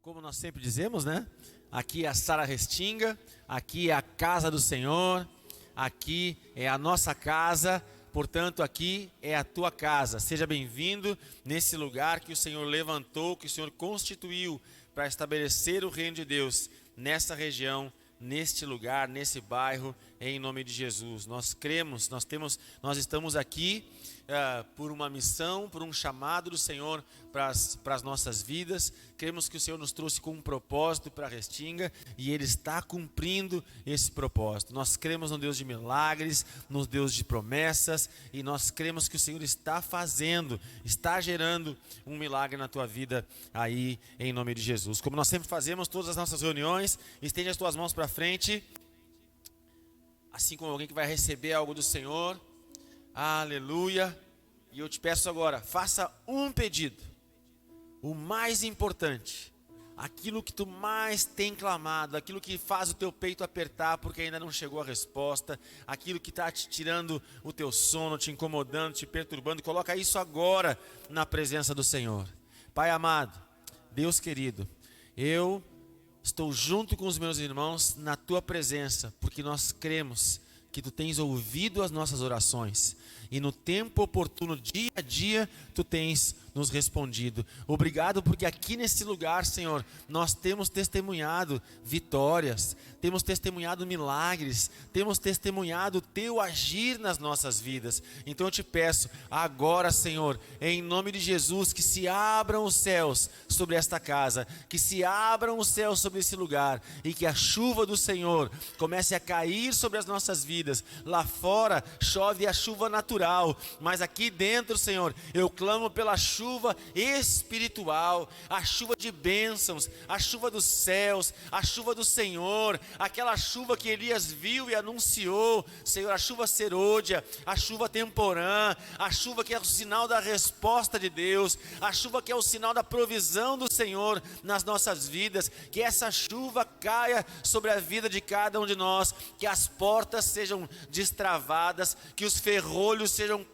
Como nós sempre dizemos, né? Aqui é a Sara Restinga, aqui é a casa do Senhor, aqui é a nossa casa, portanto aqui é a tua casa. Seja bem-vindo nesse lugar que o Senhor levantou, que o Senhor constituiu para estabelecer o reino de Deus nessa região, neste lugar, nesse bairro, em nome de Jesus. Nós cremos, nós estamos aqui por uma missão, por um chamado do Senhor para as nossas vidas. Cremos que o Senhor nos trouxe com um propósito para a Restinga e Ele está cumprindo esse propósito. Nós cremos no Deus de milagres, no Deus de promessas, e nós cremos que o Senhor está fazendo, está gerando um milagre na tua vida aí, em nome de Jesus. Como nós sempre fazemos todas as nossas reuniões, estende as tuas mãos para frente, assim como alguém que vai receber algo do Senhor. Aleluia. E eu te peço agora, faça um pedido, o mais importante, aquilo que tu mais tem clamado, aquilo que faz o teu peito apertar porque ainda não chegou a resposta, aquilo que está te tirando o teu sono, te incomodando, te perturbando. Coloca isso agora na presença do Senhor. Pai amado, Deus querido, eu estou junto com os meus irmãos na tua presença, porque nós cremos que tu tens ouvido as nossas orações e no tempo oportuno, dia a dia, tu tens nos respondido. Obrigado porque aqui nesse lugar, Senhor, nós temos testemunhado vitórias, temos testemunhado milagres, temos testemunhado o teu agir nas nossas vidas. Então eu te peço agora, Senhor, em nome de Jesus, que se abram os céus sobre esta casa, que se abram os céus sobre esse lugar e que a chuva do Senhor comece a cair sobre as nossas vidas. Lá fora chove a chuva natural, mas aqui dentro, Senhor, eu clamo pela chuva espiritual, a chuva de bênçãos, a chuva dos céus, a chuva do Senhor, aquela chuva que Elias viu e anunciou, Senhor, a chuva serôdia, a chuva temporã, a chuva que é o sinal da resposta de Deus, a chuva que é o sinal da provisão do Senhor nas nossas vidas. Que essa chuva caia sobre a vida de cada um de nós, que as portas sejam destravadas, que os ferrolhos sejam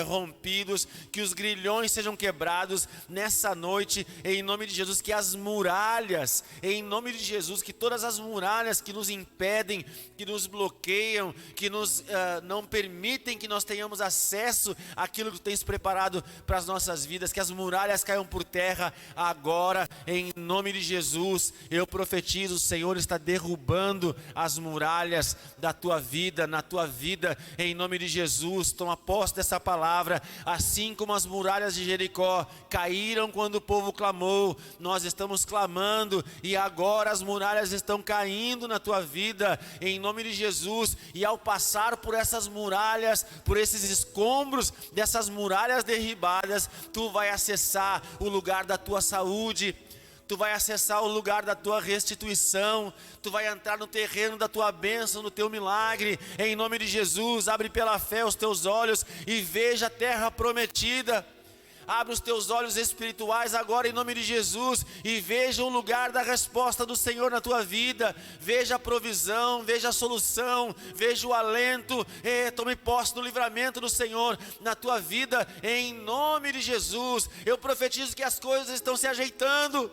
rompidos, que os grilhões sejam quebrados nessa noite, em nome de Jesus. Que as muralhas, em nome de Jesus, que todas as muralhas que nos impedem, que nos bloqueiam, que nos não permitem que nós tenhamos acesso àquilo que tu tens preparado para as nossas vidas, que as muralhas caiam por terra agora, em nome de Jesus. Eu profetizo, o Senhor está derrubando as muralhas da tua vida, na tua vida, em nome de Jesus. Toma posse dessa palavra. Assim como as muralhas de Jericó caíram quando o povo clamou, nós estamos clamando e agora as muralhas estão caindo na tua vida, em nome de Jesus. E ao passar por essas muralhas, por esses escombros dessas muralhas derribadas, tu vai acessar o lugar da tua saúde, tu vai acessar o lugar da tua restituição, tu vai entrar no terreno da tua bênção, no teu milagre, em nome de Jesus. Abre pela fé os teus olhos e veja a terra prometida. Abre os teus olhos espirituais agora, em nome de Jesus, e veja o lugar da resposta do Senhor na tua vida. Veja a provisão, veja a solução, veja o alento. Tome posse do livramento do Senhor na tua vida, em nome de Jesus. Eu profetizo que as coisas estão se ajeitando.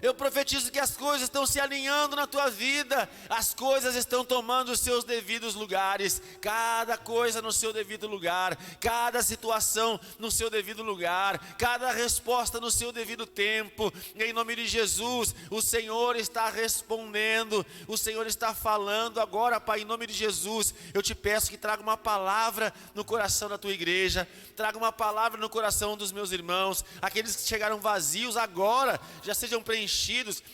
Eu profetizo que as coisas estão se alinhando na tua vida, as coisas estão tomando os seus devidos lugares, cada coisa no seu devido lugar, cada situação no seu devido lugar, cada resposta no seu devido tempo. Em nome de Jesus, o Senhor está respondendo, o Senhor está falando agora, Pai, em nome de Jesus. Eu te peço que traga uma palavra no coração da tua igreja, traga uma palavra no coração dos meus irmãos, aqueles que chegaram vazios agora, já sejam preenchidos.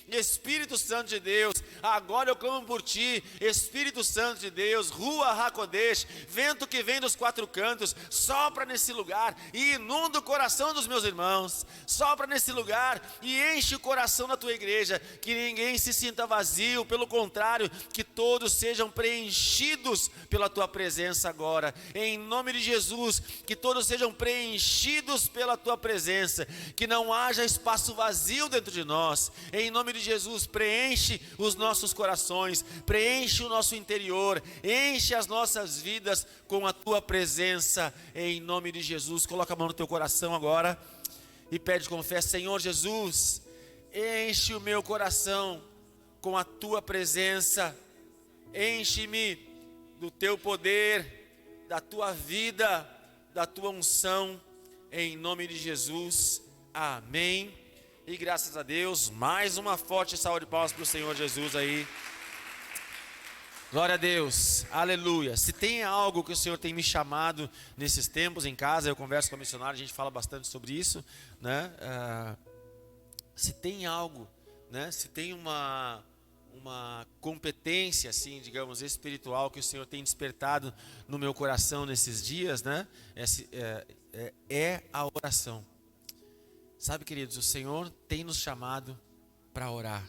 Espírito Santo de Deus, agora eu clamo por ti, Espírito Santo de Deus, Rua Hakodesh, vento que vem dos quatro cantos, sopra nesse lugar e inunda o coração dos meus irmãos, sopra nesse lugar e enche o coração da tua igreja, que ninguém se sinta vazio, pelo contrário, que todos sejam preenchidos pela tua presença agora, em nome de Jesus. Que todos sejam preenchidos pela tua presença, que não haja espaço vazio dentro de nós. Em nome de Jesus, preenche os nossos corações, preenche o nosso interior, enche as nossas vidas com a tua presença, em nome de Jesus. Coloca a mão no teu coração agora e pede com fé: Senhor Jesus, Enche o meu coração com a tua presença. Enche-me do teu poder, da tua vida, da tua unção, em nome de Jesus. Amém. E graças a Deus, mais uma forte salva de palmas para o Senhor Jesus aí. Glória a Deus, aleluia. Se tem algo que o Senhor tem me chamado nesses tempos em casa, eu converso com a missionária, a gente fala bastante sobre isso, né? Se tem algo, né? Se tem uma competência, assim, digamos, espiritual que o Senhor tem despertado no meu coração nesses dias, né? É a oração. Sabe, queridos, o Senhor tem nos chamado para orar.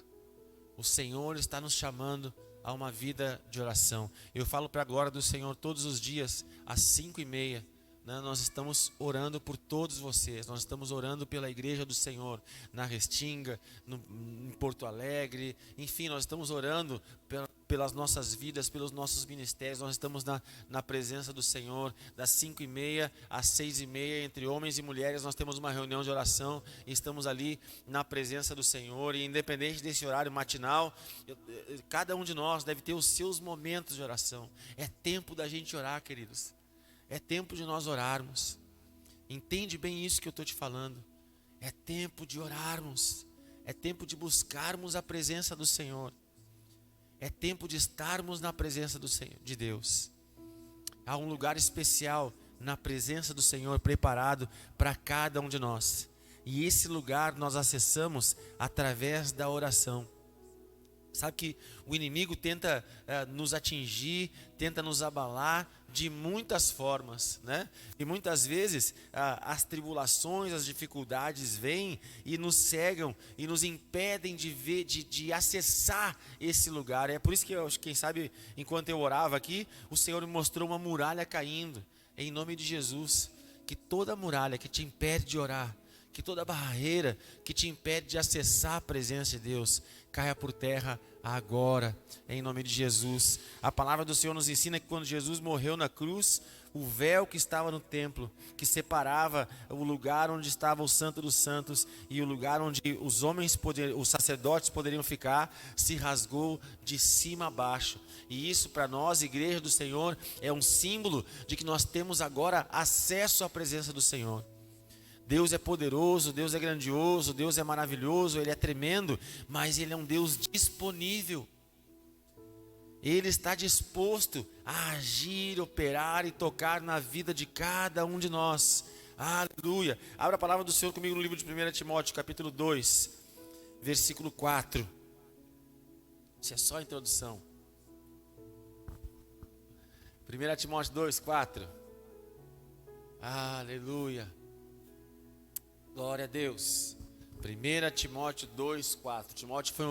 O Senhor está nos chamando a uma vida de oração. Eu falo para a glória do Senhor todos os dias, às 5:30, né, nós estamos orando por todos vocês. Nós estamos orando pela igreja do Senhor, na Restinga, em Porto Alegre, enfim, nós estamos orando pelas nossas vidas, pelos nossos ministérios. Nós estamos na presença do Senhor, das 5:30 às 6:30, entre homens e mulheres, nós temos uma reunião de oração, e estamos ali na presença do Senhor, e independente desse horário matinal, cada um de nós deve ter os seus momentos de oração. É tempo da gente orar, queridos, é tempo de nós orarmos. Entende bem isso que eu estou te falando, é tempo de orarmos, é tempo de buscarmos a presença do Senhor. É tempo de estarmos na presença do Senhor, de Deus. Há um lugar especial na presença do Senhor preparado para cada um de nós. E esse lugar nós acessamos através da oração. Sabe que o inimigo tenta nos atingir, tenta nos abalar de muitas formas, né? E muitas vezes as tribulações, as dificuldades vêm e nos cegam e nos impedem de acessar esse lugar. É por isso que, quem sabe, enquanto eu orava aqui, o Senhor me mostrou uma muralha caindo, em nome de Jesus. Que toda muralha que te impede de orar, que toda barreira que te impede de acessar a presença de Deus, caia por terra agora, em nome de Jesus. A palavra do Senhor nos ensina que quando Jesus morreu na cruz, o véu que estava no templo, que separava o lugar onde estava o Santo dos Santos e o lugar onde os sacerdotes poderiam ficar, se rasgou de cima a baixo. E isso para nós, igreja do Senhor, é um símbolo de que nós temos agora acesso à presença do Senhor. Deus é poderoso, Deus é grandioso, Deus é maravilhoso, Ele é tremendo, mas Ele é um Deus disponível. Ele está disposto a agir, operar e tocar na vida de cada um de nós. Aleluia. Abra a palavra do Senhor comigo no livro de 1 Timóteo, capítulo 2, versículo 4. Isso é só a introdução. 1 Timóteo 2, 4. Aleluia. Glória a Deus. 1 Timóteo 2, 4. Timóteo foi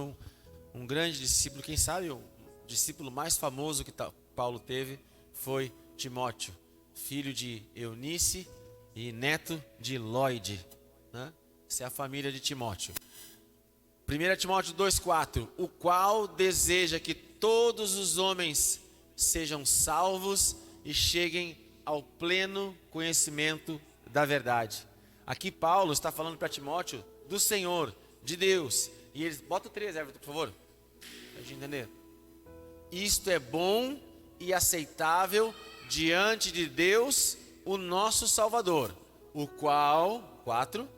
um grande discípulo. Quem sabe o discípulo mais famoso que Paulo teve foi Timóteo, filho de Eunice e neto de Lóide, né? Essa é a família de Timóteo. 1 Timóteo 2, 4. O qual deseja que todos os homens sejam salvos e cheguem ao pleno conhecimento da verdade. Aqui Paulo está falando para Timóteo do Senhor, de Deus. E eles, bota o 3, Everton, por favor, para a gente entender. Isto é bom e aceitável diante de Deus, o nosso Salvador, o qual, 4,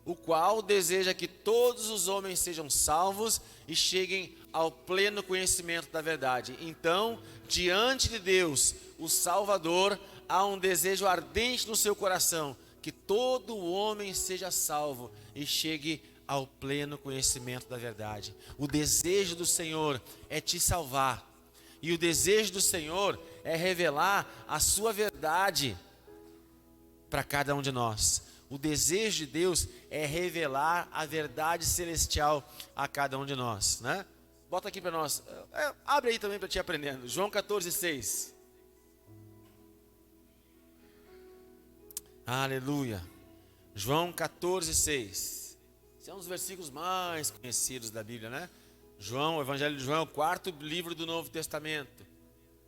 o qual deseja que todos os homens sejam salvos e cheguem ao pleno conhecimento da verdade. Então, diante de Deus, o Salvador, há um desejo ardente no seu coração, que todo homem seja salvo e chegue ao pleno conhecimento da verdade. O desejo do Senhor é te salvar. E o desejo do Senhor é revelar a sua verdade para cada um de nós. O desejo de Deus é revelar a verdade celestial a cada um de nós, né? Bota aqui para nós. Abre aí também para te aprendendo. João 14, 6. Aleluia. João 14, 6. Esse é um dos versículos mais conhecidos da Bíblia, né? João, o Evangelho de João é o 4º livro do Novo Testamento.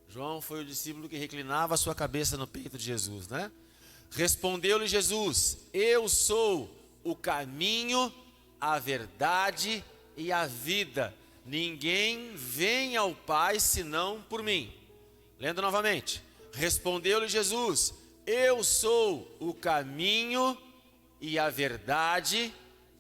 João foi o discípulo que reclinava a sua cabeça no peito de Jesus, né? Respondeu-lhe Jesus: eu sou o caminho, a verdade e a vida. Ninguém vem ao Pai senão por mim. Lendo novamente. Respondeu-lhe Jesus: eu sou o caminho e a verdade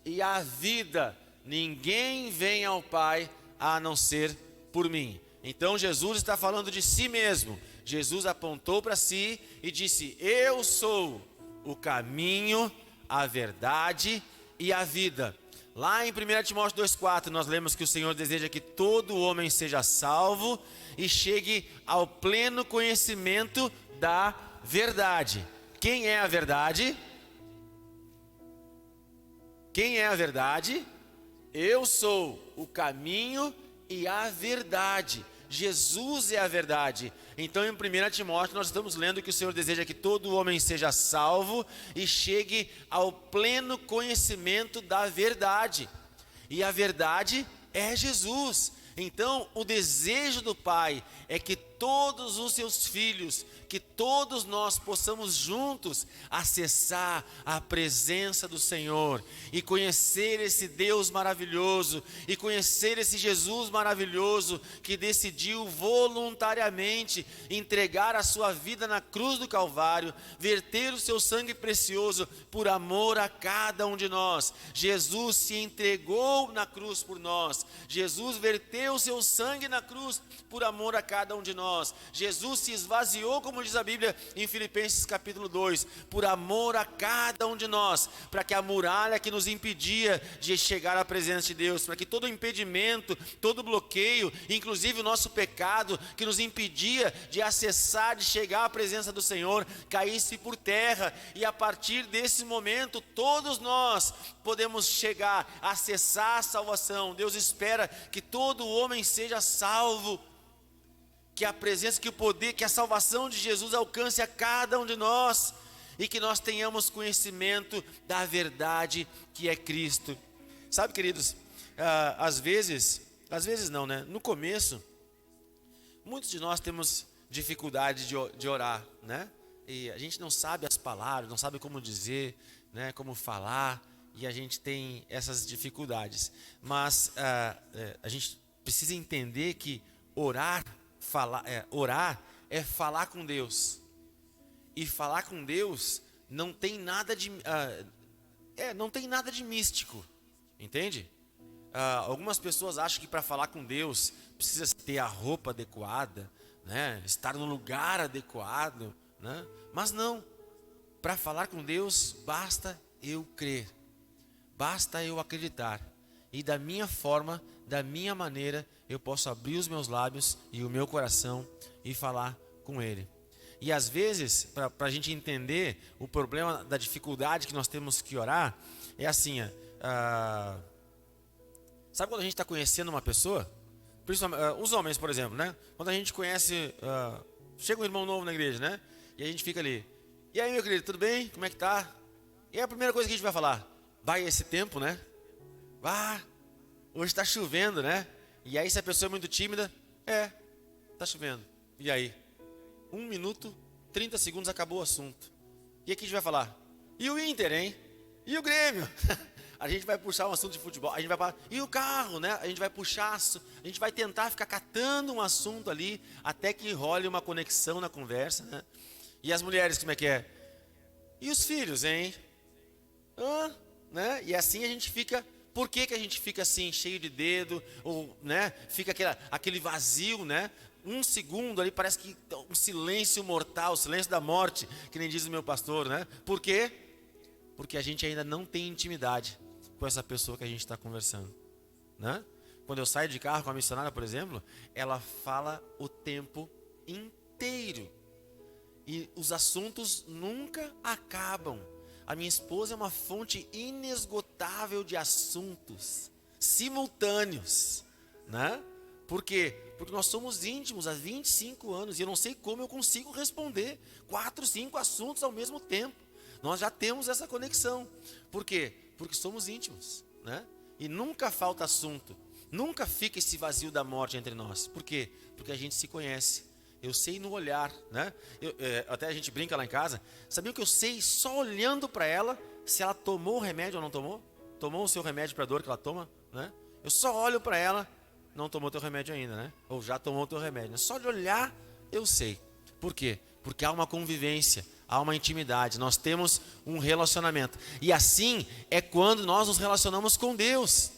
e a vida. Ninguém vem ao Pai a não ser por mim. Então Jesus está falando de si mesmo. Jesus apontou para si e disse: eu sou o caminho, a verdade e a vida. Lá em 1 Timóteo 2,4 nós lemos que o Senhor deseja que todo homem seja salvo e chegue ao pleno conhecimento da verdade. Quem é a verdade? Quem é a verdade? Eu sou o caminho e a verdade. Jesus é a verdade. Então em 1 Timóteo nós estamos lendo que o Senhor deseja que todo homem seja salvo e chegue ao pleno conhecimento da verdade. E a verdade é Jesus. Então o desejo do Pai é que todos os seus filhos, que todos nós possamos juntos acessar a presença do Senhor e conhecer esse Deus maravilhoso e conhecer esse Jesus maravilhoso que decidiu voluntariamente entregar a sua vida na cruz do Calvário, verter o seu sangue precioso por amor a cada um de nós. Jesus se entregou na cruz por nós. Jesus verteu o seu sangue na cruz por amor a cada um de nós. Jesus se esvaziou, como diz a Bíblia em Filipenses capítulo 2, por amor a cada um de nós, para que a muralha que nos impedia de chegar à presença de Deus, para que todo impedimento, todo bloqueio, inclusive o nosso pecado que nos impedia de acessar, de chegar à presença do Senhor, caísse por terra, e a partir desse momento todos nós podemos chegar, acessar a salvação. Deus espera que todo homem seja salvo, que a presença, que o poder, que a salvação de Jesus alcance a cada um de nós e que nós tenhamos conhecimento da verdade que é Cristo. Sabe, queridos, às vezes não, né? No começo, muitos de nós temos dificuldade de orar, né? E a gente não sabe as palavras, não sabe como dizer, né? Como falar, e a gente tem essas dificuldades. Mas a gente precisa entender que orar é falar com Deus. E falar com Deus não tem nada de místico, entende? Algumas pessoas acham que para falar com Deus precisa ter a roupa adequada, né? Estar no lugar adequado, né? Mas não. Para falar com Deus basta eu crer, basta eu acreditar. E da minha forma, da minha maneira, eu posso abrir os meus lábios e o meu coração e falar com Ele. E às vezes, para a gente entender o problema da dificuldade que nós temos que orar, é assim, sabe quando a gente está conhecendo uma pessoa? Principalmente, os homens, por exemplo, né? Quando a gente conhece, chega um irmão novo na igreja, né? E a gente fica ali, e aí, meu querido, tudo bem? Como é que tá? E a primeira coisa que a gente vai falar, vai esse tempo, né? Hoje está chovendo, né? E aí, se a pessoa é muito tímida, está chovendo. E aí? 1 minuto, 30 segundos, acabou o assunto. E aqui a gente vai falar, e o Inter, hein? E o Grêmio? A gente vai puxar um assunto de futebol, a gente vai falar, e o carro, né? A gente vai puxar, a gente vai tentar ficar catando um assunto ali, até que role uma conexão na conversa, né? E as mulheres, como é que é? E os filhos, hein? Né? E assim a gente fica. Por que a gente fica assim, cheio de dedo, ou, né, fica aquele vazio, né? 1 segundo ali, parece que um silêncio mortal, o silêncio da morte, que nem diz o meu pastor, né? Por quê? Porque a gente ainda não tem intimidade com essa pessoa que a gente está conversando, né? Quando eu saio de carro com a missionária, por exemplo, ela fala o tempo inteiro. E os assuntos nunca acabam. A minha esposa é uma fonte inesgotável de assuntos simultâneos, né? Por quê? Porque nós somos íntimos há 25 anos e eu não sei como eu consigo responder 4, 5 assuntos ao mesmo tempo. Nós já temos essa conexão. Por quê? Porque somos íntimos, né? E nunca falta assunto, nunca fica esse vazio da morte entre nós. Por quê? Porque a gente se conhece. Eu sei no olhar, né? Até a gente brinca lá em casa. Sabiam que eu sei só olhando para ela se ela tomou o remédio ou não tomou? tomou o seu remédio para dor que ela toma, né? Eu só olho para ela, não tomou teu remédio ainda, né? Ou já tomou o teu remédio, né? Só de olhar eu sei. Por quê? Porque há uma convivência, há uma intimidade, nós temos um relacionamento. E assim é quando nós nos relacionamos com Deus.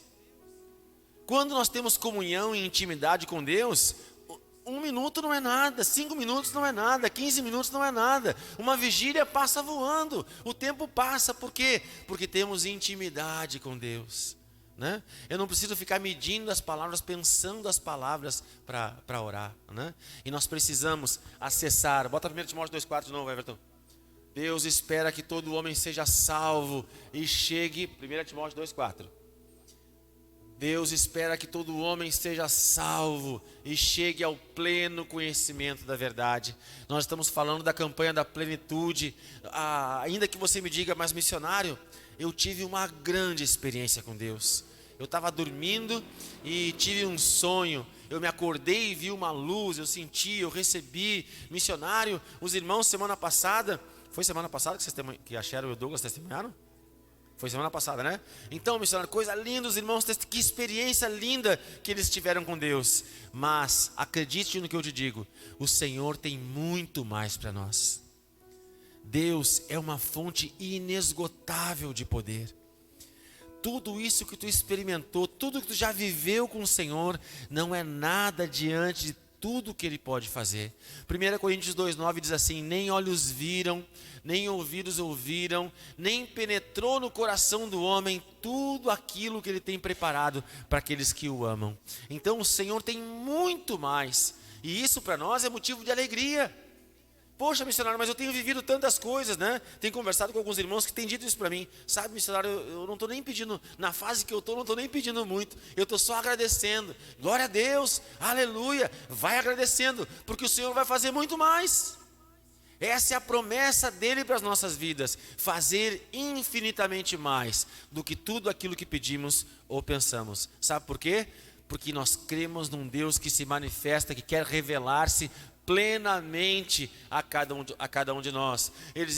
Quando nós temos comunhão e intimidade com Deus, 1 minuto não é nada, 5 minutos não é nada, 15 minutos não é nada. Uma vigília passa voando, o tempo passa, por quê? Porque temos intimidade com Deus, né? Eu não preciso ficar medindo as palavras, pensando as palavras para orar, né? E nós precisamos acessar, bota 1 Timóteo 2,4 de novo, Everton. Deus espera que todo homem seja salvo e chegue, 1 Timóteo 2,4. Deus espera que todo homem seja salvo e chegue ao pleno conhecimento da verdade. Nós estamos falando da campanha da plenitude. Ainda que você me diga, mas missionário, eu tive uma grande experiência com Deus. Eu estava dormindo e tive um sonho. Eu me acordei e vi uma luz, eu senti, eu recebi. Missionário, os irmãos semana passada, foi semana passada que a Cheryl e o Douglas testemunharam? Foi semana passada, né? Então, missionário, coisa linda, os irmãos, que experiência linda que eles tiveram com Deus. Mas, acredite no que eu te digo, o Senhor tem muito mais para nós. Deus é uma fonte inesgotável de poder. Tudo isso que tu experimentou, tudo que tu já viveu com o Senhor, não é nada diante de tudo que Ele pode fazer. 1 Coríntios 2,9 diz assim: nem olhos viram, nem ouvidos ouviram, nem penetrou no coração do homem tudo aquilo que Ele tem preparado para aqueles que o amam. Então o Senhor tem muito mais, e isso para nós é motivo de alegria. Poxa, missionário, mas eu tenho vivido tantas coisas, né? Tenho conversado com alguns irmãos que têm dito isso para mim. Sabe, missionário, eu não estou nem pedindo, na fase que eu estou, não estou nem pedindo muito. Eu estou só agradecendo. Glória a Deus, aleluia. Vai agradecendo, porque o Senhor vai fazer muito mais. Essa é a promessa dEle para as nossas vidas. Fazer infinitamente mais do que tudo aquilo que pedimos ou pensamos. Sabe por quê? Porque nós cremos num Deus que se manifesta, que quer revelar-se plenamente a cada um de nós. Ele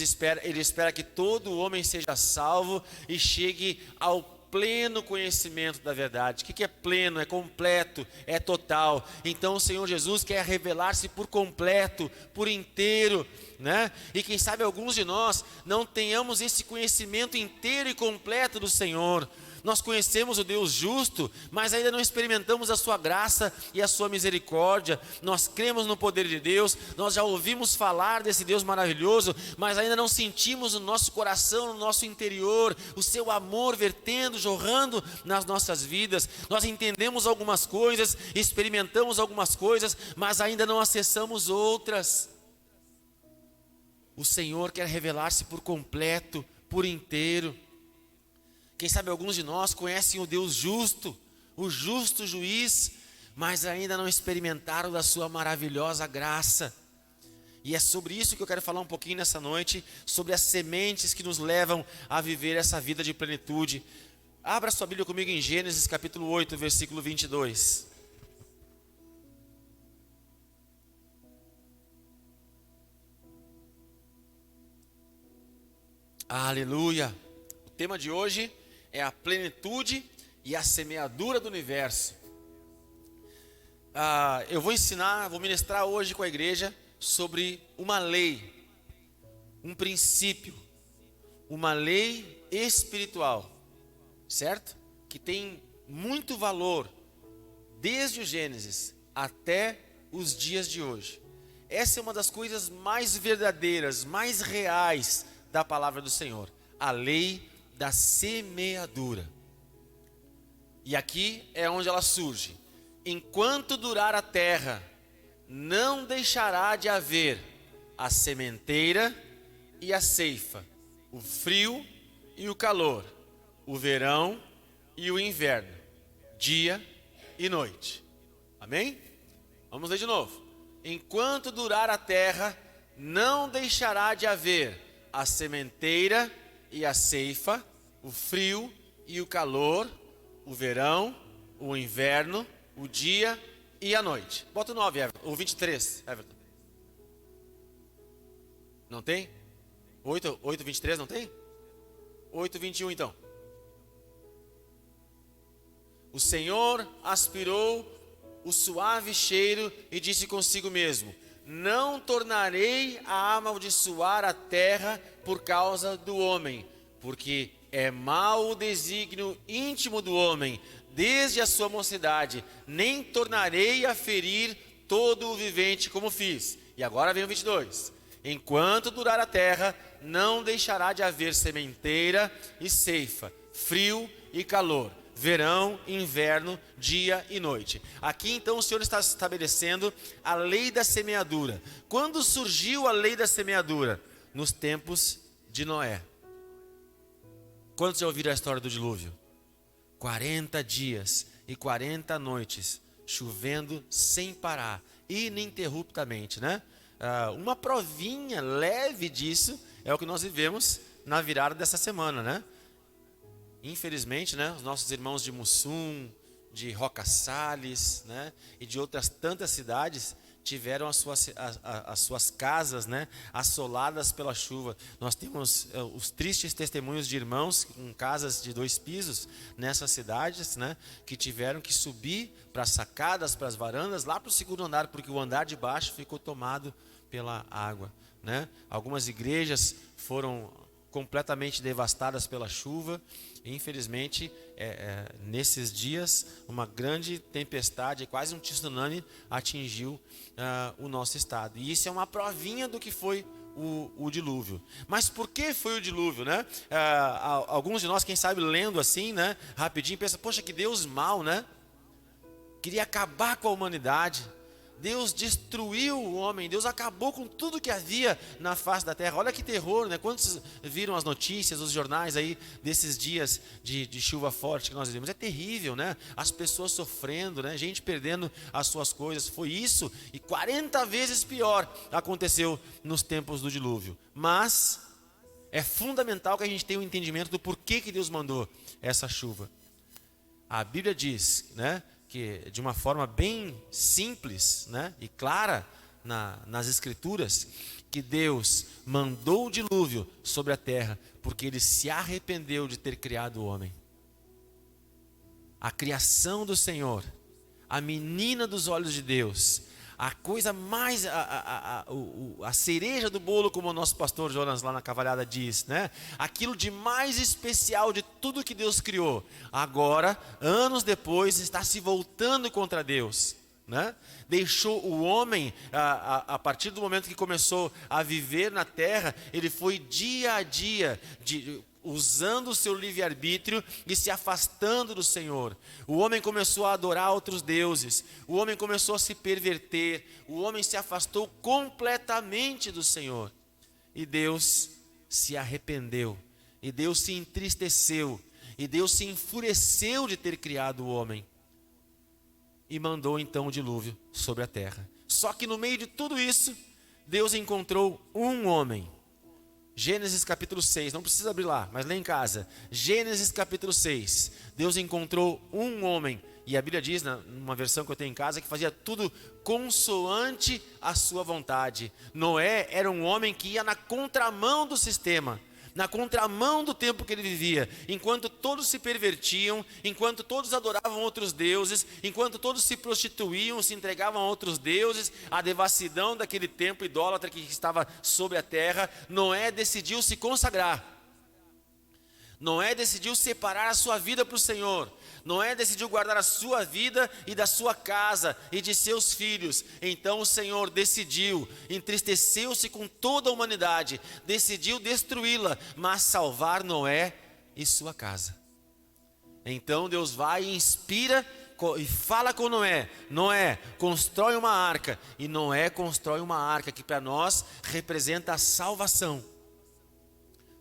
espera que todo homem seja salvo e chegue ao pleno conhecimento da verdade. O que é pleno? É completo, é total. Então o Senhor Jesus quer revelar-se por completo, por inteiro, né? E quem sabe alguns de nós não tenhamos esse conhecimento inteiro e completo do Senhor. Nós conhecemos o Deus justo, mas ainda não experimentamos a sua graça e a sua misericórdia. Nós cremos no poder de Deus, nós já ouvimos falar desse Deus maravilhoso, mas ainda não sentimos no nosso coração, no nosso interior, o seu amor vertendo, jorrando nas nossas vidas. Nós entendemos algumas coisas, experimentamos algumas coisas, mas ainda não acessamos outras. O Senhor quer revelar-se por completo, por inteiro. Quem sabe alguns de nós conhecem o Deus justo, o justo juiz, mas ainda não experimentaram da sua maravilhosa graça. E é sobre isso que eu quero falar um pouquinho nessa noite, sobre as sementes que nos levam a viver essa vida de plenitude. Abra sua Bíblia comigo em Gênesis capítulo 8, versículo 22. Aleluia! O tema de hoje é a plenitude e a semeadura do universo. Eu vou ministrar hoje com a igreja sobre uma lei, um princípio, uma lei espiritual, certo? Que tem muito valor, desde o Gênesis até os dias de hoje. Essa é uma das coisas mais verdadeiras, mais reais da palavra do Senhor, a lei da semeadura. E aqui é onde ela surge. Enquanto durar a terra, não deixará de haver a sementeira e a ceifa, o frio e o calor, o verão e o inverno, dia e noite. Amém? Vamos ler de novo. Enquanto durar a terra, não deixará de haver a sementeira e a ceifa, o frio e o calor, o verão, o inverno, o dia e a noite. Bota o 9, Everton, o 23, Everton. Não tem? 8, 23 não tem? 8, 21 então. O Senhor aspirou o suave cheiro e disse consigo mesmo: não tornarei a amaldiçoar a terra por causa do homem, porque é mau o desígnio íntimo do homem, desde a sua mocidade, nem tornarei a ferir todo o vivente como fiz. E agora vem o 22. Enquanto durar a terra, não deixará de haver sementeira e ceifa, frio e calor, verão e inverno, dia e noite. Aqui então o Senhor está estabelecendo a lei da semeadura. Quando surgiu a lei da semeadura? Nos tempos de Noé. Quantos já ouviram a história do dilúvio? 40 dias e 40 noites, chovendo sem parar, ininterruptamente, né? Uma provinha leve disso é o que nós vivemos na virada dessa semana, né? Infelizmente, né, os nossos irmãos de Mussum, de Roca Salles, né, e de outras tantas cidades tiveram as suas casas, né, assoladas pela chuva. Nós temos os tristes testemunhos de irmãos com casas de 2 pisos nessas cidades, né, que tiveram que subir para as sacadas, para as varandas, lá para o 2º andar, porque o andar de baixo ficou tomado pela água, né? Algumas igrejas foram completamente devastadas pela chuva. Infelizmente, nesses dias, uma grande tempestade, quase um tsunami, atingiu o nosso estado. E isso é uma provinha do que foi o dilúvio. Mas por que foi o dilúvio, né? Alguns de nós, quem sabe, lendo assim, né, rapidinho, pensa: poxa, que Deus mau, né? Queria acabar com a humanidade. Deus destruiu o homem, Deus acabou com tudo que havia na face da terra. Olha que terror, né? Quantos viram as notícias, os jornais aí desses dias de chuva forte que nós vivemos? É terrível, né? As pessoas sofrendo, né? Gente perdendo as suas coisas. Foi isso, e 40 vezes pior aconteceu nos tempos do dilúvio. Mas é fundamental que a gente tenha um entendimento do porquê que Deus mandou essa chuva. A Bíblia diz, né, que de uma forma bem simples, né, e clara nas Escrituras, que Deus mandou o dilúvio sobre a terra porque Ele se arrependeu de ter criado o homem. A criação do Senhor, a menina dos olhos de Deus, a coisa mais, a cereja do bolo, como o nosso pastor Jonas lá na Cavalhada diz, né? Aquilo de mais especial de tudo que Deus criou, agora, anos depois, está se voltando contra Deus, né? Deixou o homem, a partir do momento que começou a viver na terra, ele foi dia a dia, usando o seu livre-arbítrio e se afastando do Senhor. O homem começou a adorar outros deuses, o homem começou a se perverter, o homem se afastou completamente do Senhor. E Deus se arrependeu, e Deus se entristeceu, e Deus se enfureceu de ter criado o homem. E mandou então o dilúvio sobre a terra. Só que no meio de tudo isso, Deus encontrou um homem. Gênesis capítulo 6, não precisa abrir lá, mas lê em casa. Gênesis capítulo 6, Deus encontrou um homem, e a Bíblia diz, numa versão que eu tenho em casa, que fazia tudo consoante a sua vontade. Noé era um homem que ia na contramão do sistema, na contramão do tempo que ele vivia. Enquanto todos se pervertiam, enquanto todos adoravam outros deuses, enquanto todos se prostituíam, se entregavam a outros deuses, a devassidão daquele tempo idólatra que estava sobre a terra, Noé decidiu se consagrar. Noé decidiu separar a sua vida para o Senhor. Noé decidiu guardar a sua vida e da sua casa e de seus filhos. Então o Senhor decidiu, entristeceu-se com toda a humanidade, decidiu destruí-la, mas salvar Noé e sua casa. Então Deus vai e inspira e fala com Noé: Noé, constrói uma arca. E Noé constrói uma arca que para nós representa a salvação.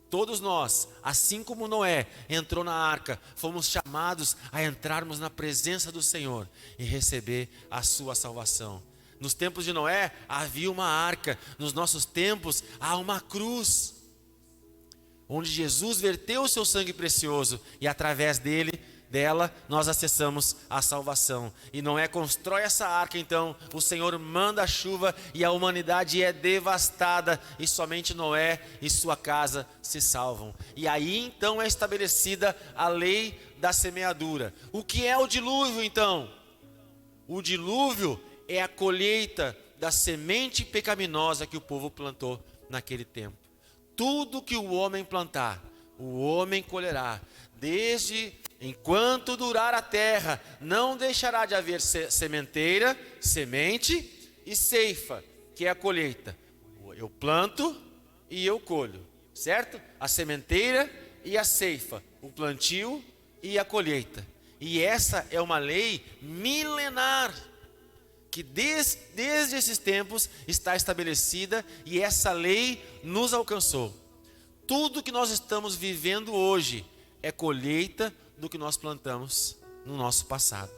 Todos nós, assim como Noé entrou na arca, fomos chamados a entrarmos na presença do Senhor e receber a sua salvação. Nos tempos de Noé havia uma arca, nos nossos tempos há uma cruz, onde Jesus verteu o seu sangue precioso e através dela nós acessamos a salvação. E Noé constrói essa arca, então o Senhor manda a chuva e a humanidade é devastada, e somente Noé e sua casa se salvam. E aí então é estabelecida a lei da semeadura. O que é o dilúvio então? O dilúvio é a colheita da semente pecaminosa que o povo plantou naquele tempo. Tudo que o homem plantar, o homem colherá. Desde enquanto durar a terra, não deixará de haver sementeira, semente e ceifa, que é a colheita. Eu planto e eu colho, certo? A sementeira e a ceifa, o plantio e a colheita. E essa é uma lei milenar, que desde esses tempos está estabelecida, e essa lei nos alcançou. Tudo que nós estamos vivendo hoje é colheita do que nós plantamos no nosso passado.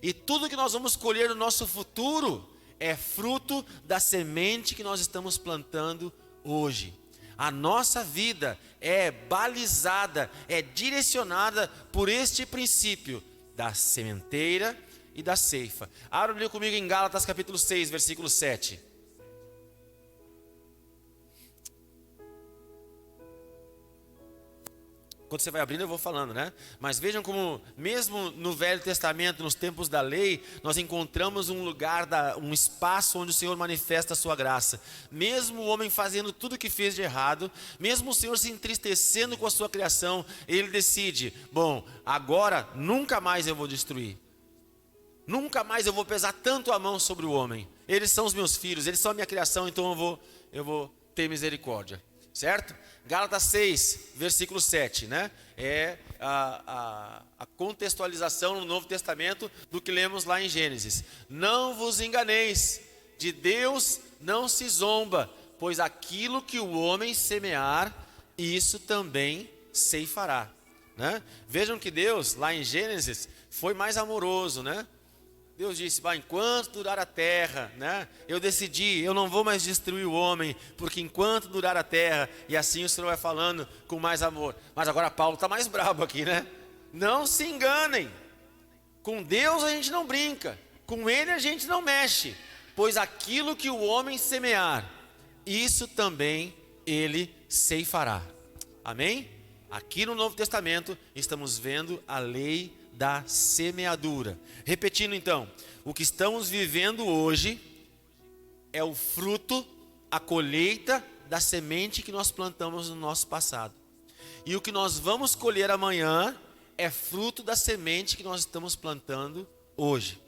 E tudo que nós vamos colher no nosso futuro é fruto da semente que nós estamos plantando hoje. A nossa vida é balizada, é direcionada por este princípio da sementeira e da ceifa. Abra comigo em Gálatas capítulo 6, versículo 7. Quando você vai abrindo eu vou falando, né? Mas vejam como mesmo no Velho Testamento, nos tempos da lei, nós encontramos um lugar, um espaço onde o Senhor manifesta a sua graça. Mesmo o homem fazendo tudo o que fez de errado, mesmo o Senhor se entristecendo com a sua criação, Ele decide, bom, agora nunca mais eu vou destruir. Nunca mais eu vou pesar tanto a mão sobre o homem. Eles são os meus filhos, eles são a minha criação, então eu vou ter misericórdia. Certo? Gálatas 6, versículo 7, né? É a contextualização no Novo Testamento do que lemos lá em Gênesis. Não vos enganeis, de Deus não se zomba, pois aquilo que o homem semear, isso também ceifará, né? Vejam que Deus, lá em Gênesis, foi mais amoroso, né? Deus disse, enquanto durar a terra, né? Eu decidi, eu não vou mais destruir o homem, porque enquanto durar a terra, e assim o Senhor vai falando com mais amor. Mas agora Paulo está mais brabo aqui, né? Não se enganem, com Deus a gente não brinca, com Ele a gente não mexe, pois aquilo que o homem semear, isso também Ele ceifará. Amém? Aqui no Novo Testamento estamos vendo a lei da semeadura. Repetindo então, o que estamos vivendo hoje é o fruto, a colheita da semente que nós plantamos no nosso passado. E o que nós vamos colher amanhã é fruto da semente que nós estamos plantando hoje.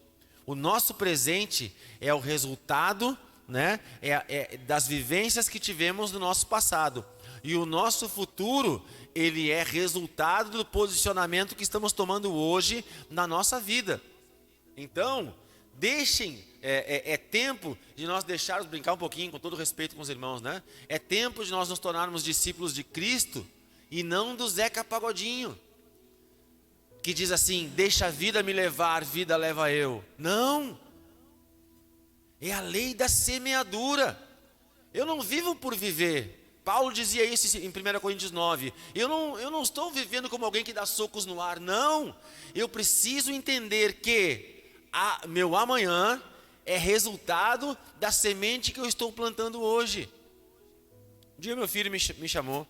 O nosso presente é o resultado, né, das vivências que tivemos no nosso passado. E o nosso futuro, ele é resultado do posicionamento que estamos tomando hoje na nossa vida. Então, é tempo de nós deixarmos brincar um pouquinho, com todo respeito com os irmãos, né? É tempo de nós nos tornarmos discípulos de Cristo e não do Zeca Pagodinho, que diz assim, deixa a vida me levar, vida leva eu. Não! É a lei da semeadura. Eu não vivo por viver. Paulo dizia isso em 1 Coríntios 9. Eu não estou vivendo como alguém que dá socos no ar. Não. Eu preciso entender que meu amanhã é resultado da semente que eu estou plantando hoje. Um dia meu filho me chamou.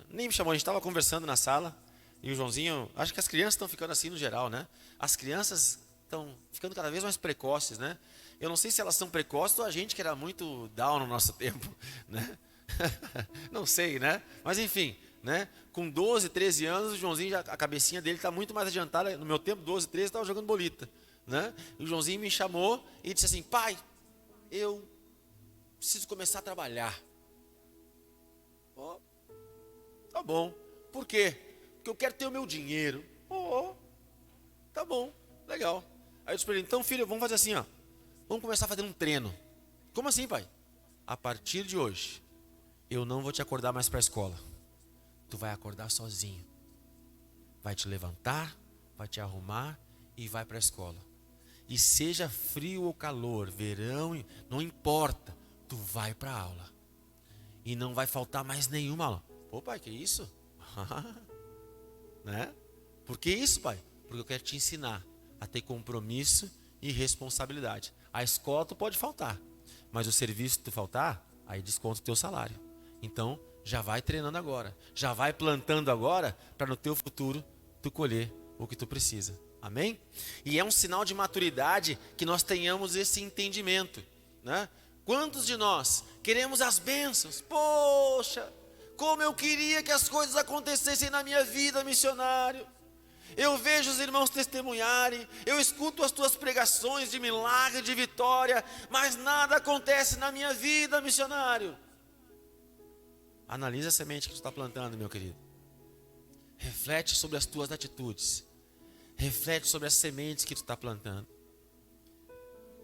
Nem me chamou, a gente estava conversando na sala. E o Joãozinho, acho que as crianças estão ficando assim no geral, né? As crianças estão ficando cada vez mais precoces, né? Eu não sei se elas são precoces ou a gente que era muito down no nosso tempo, né? Não sei, né? Mas enfim, né? Com 12, 13 anos, o Joãozinho, a cabecinha dele está muito mais adiantada. No meu tempo, 12, 13, estava jogando bolita, né? E o Joãozinho me chamou e disse assim, pai, eu preciso começar a trabalhar. Tá bom. Por quê? Porque eu quero ter o meu dinheiro. Tá bom, legal. Aí eu disse para ele, então filho, vamos fazer assim, ó. Vamos começar a fazer um treino. Como assim, pai? A partir de hoje, eu não vou te acordar mais para a escola. Tu vai acordar sozinho. Vai te levantar, vai te arrumar e vai para a escola. E seja frio ou calor, verão, não importa. Tu vai para a aula. E não vai faltar mais nenhuma aula. Pô, pai, que isso? Né? Por que isso, pai? Porque eu quero te ensinar a ter compromisso e responsabilidade. A escola tu pode faltar, mas o serviço que tu faltar, aí desconta o teu salário. Então, já vai treinando agora, já vai plantando agora, para no teu futuro tu colher o que tu precisa. Amém? E é um sinal de maturidade que nós tenhamos esse entendimento, né? Quantos de nós queremos as bênçãos? Poxa, como eu queria que as coisas acontecessem na minha vida, missionário. Eu vejo os irmãos testemunharem, eu escuto as tuas pregações de milagre, de vitória, mas nada acontece na minha vida, missionário. Analisa a semente que tu está plantando, meu querido. Reflete sobre as tuas atitudes. Reflete sobre as sementes que tu está plantando.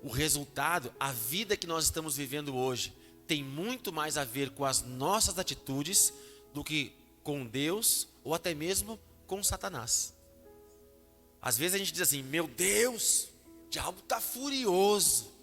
O resultado, a vida que nós estamos vivendo hoje, tem muito mais a ver com as nossas atitudes do que com Deus ou até mesmo com Satanás. Às vezes a gente diz assim: meu Deus, o diabo está furioso.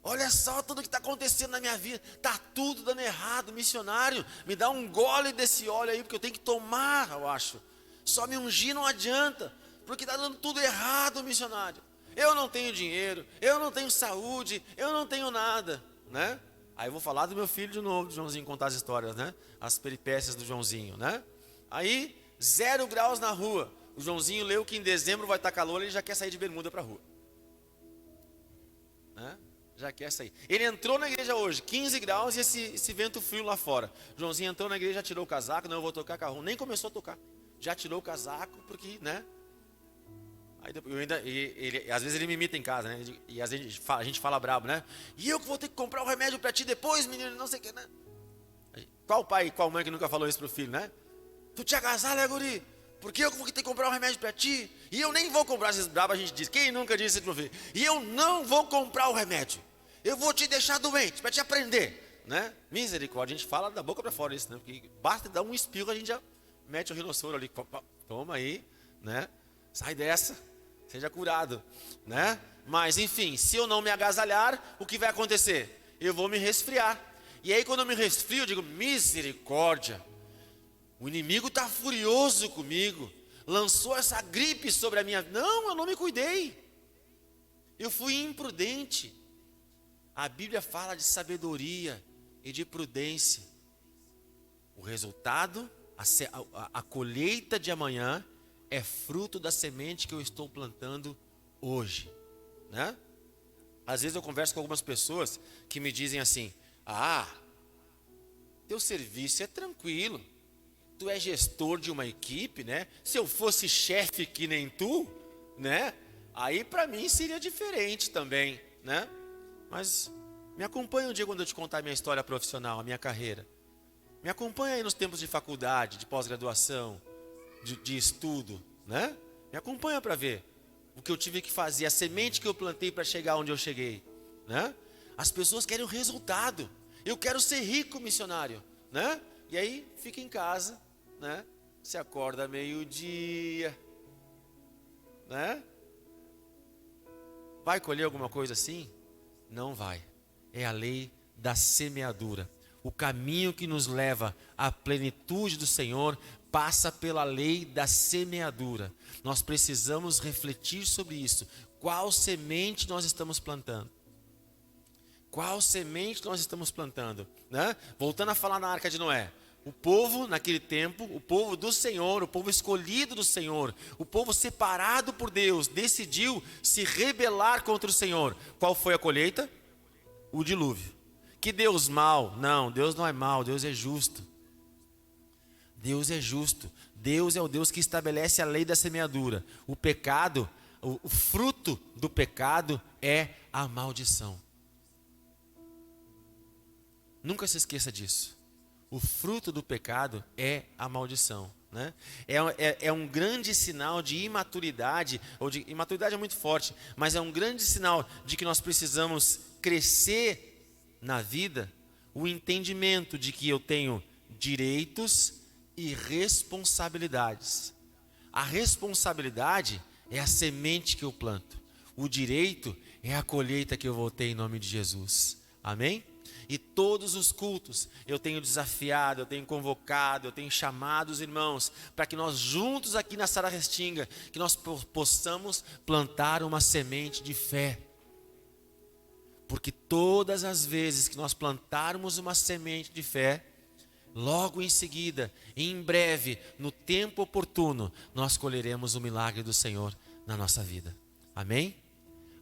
Olha só tudo que está acontecendo na minha vida. Está tudo dando errado, missionário. Me dá um gole desse óleo aí, porque eu tenho que tomar, eu acho. Só me ungir não adianta, porque está dando tudo errado, missionário. Eu não tenho dinheiro, eu não tenho saúde, eu não tenho nada, né? Aí eu vou falar do meu filho de novo, do Joãozinho, contar as histórias, né? As peripécias do Joãozinho, né? Aí, 0 graus na rua. O Joãozinho leu que em dezembro vai estar calor, ele já quer sair de bermuda para a rua, né? Já quer sair. Ele entrou na igreja hoje, 15 graus e esse vento frio lá fora. O Joãozinho entrou na igreja, já tirou o casaco. Não, eu vou tocar carro. Nem começou a tocar. Já tirou o casaco, porque, né? Aí depois, às vezes ele me imita em casa, né? E às vezes a gente fala brabo, né? E eu que vou ter que comprar o remédio para ti depois, menino, não sei o que, né? Qual pai, qual mãe que nunca falou isso pro filho, né? Tu te agasalha, guri, porque eu que vou ter que comprar o remédio para ti. E eu nem vou comprar. Às vezes brabo a gente diz. Quem nunca disse isso pro filho? E eu não vou comprar o remédio. Eu vou te deixar doente, para te aprender, né? Misericórdia, a gente fala da boca para fora isso, né? Porque basta dar um espirro, a gente já mete o rinossoro ali, toma aí, né? Sai dessa, seja curado, né? Mas enfim, se eu não me agasalhar, o que vai acontecer? Eu vou me resfriar. E aí quando eu me resfrio, eu digo: misericórdia, o inimigo está furioso comigo, lançou essa gripe sobre a minha... Não, eu não me cuidei, eu fui imprudente. A Bíblia fala de sabedoria e de prudência. O resultado, a colheita de amanhã é fruto da semente que eu estou plantando hoje, né? Às vezes eu converso com algumas pessoas que me dizem assim: ah, teu serviço é tranquilo, tu é gestor de uma equipe, né? Se eu fosse chefe que nem tu, né? Aí para mim seria diferente também, né? Mas me acompanha um dia quando eu te contar a minha história profissional, a minha carreira. Me acompanha aí nos tempos de faculdade, de pós-graduação, de estudo, né? Me acompanha para ver o que eu tive que fazer, a semente que eu plantei para chegar onde eu cheguei, né? As pessoas querem o resultado. Eu quero ser rico, missionário, né? E aí fica em casa, né? Se acorda meio-dia, né? Vai colher alguma coisa assim? Não vai. É a lei da semeadura. O caminho que nos leva à plenitude do Senhor passa pela lei da semeadura. Nós precisamos refletir sobre isso. Qual semente nós estamos plantando? Qual semente nós estamos plantando, né? Voltando a falar na Arca de Noé. O povo naquele tempo, o povo do Senhor, o povo escolhido do Senhor, o povo separado por Deus, decidiu se rebelar contra o Senhor. Qual foi a colheita? O dilúvio. Que Deus mau? Não, Deus não é mau, Deus é justo. Deus é justo. Deus é o Deus que estabelece a lei da semeadura. O pecado, o fruto do pecado é a maldição. Nunca se esqueça disso. O fruto do pecado é a maldição, né? É um grande sinal de imaturidade, imaturidade é muito forte, mas é um grande sinal de que nós precisamos crescer na vida, o entendimento de que eu tenho direitos e responsabilidades. A responsabilidade é a semente que eu planto, o direito é a colheita que eu vou ter em nome de Jesus, amém? E todos os cultos eu tenho desafiado, eu tenho convocado, eu tenho chamado os irmãos para que nós juntos aqui na Sara Restinga, que nós possamos plantar uma semente de fé. Porque todas as vezes que nós plantarmos uma semente de fé, logo em seguida, em breve, no tempo oportuno, nós colheremos o milagre do Senhor na nossa vida. Amém?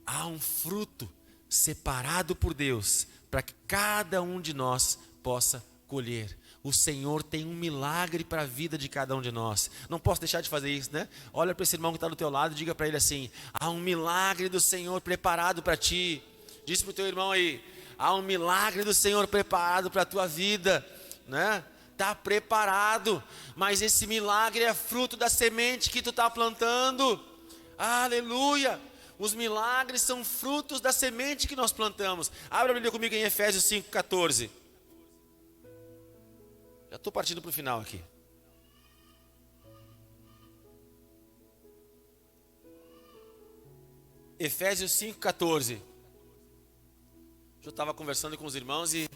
Há um fruto separado por Deus para que cada um de nós possa colher. O Senhor tem um milagre para a vida de cada um de nós. Não posso deixar de fazer isso, né? Olha para esse irmão que está do teu lado e diga para ele assim: há um milagre do Senhor preparado para ti. Diz para o teu irmão aí: há um milagre do Senhor preparado para a tua vida, né? Está preparado, mas esse milagre é fruto da semente que tu está plantando. Aleluia! Os milagres são frutos da semente que nós plantamos. Abra a Bíblia comigo em Efésios 5,14. Já estou partindo para o final aqui. Efésios 5,14. Eu estava conversando com os irmãos e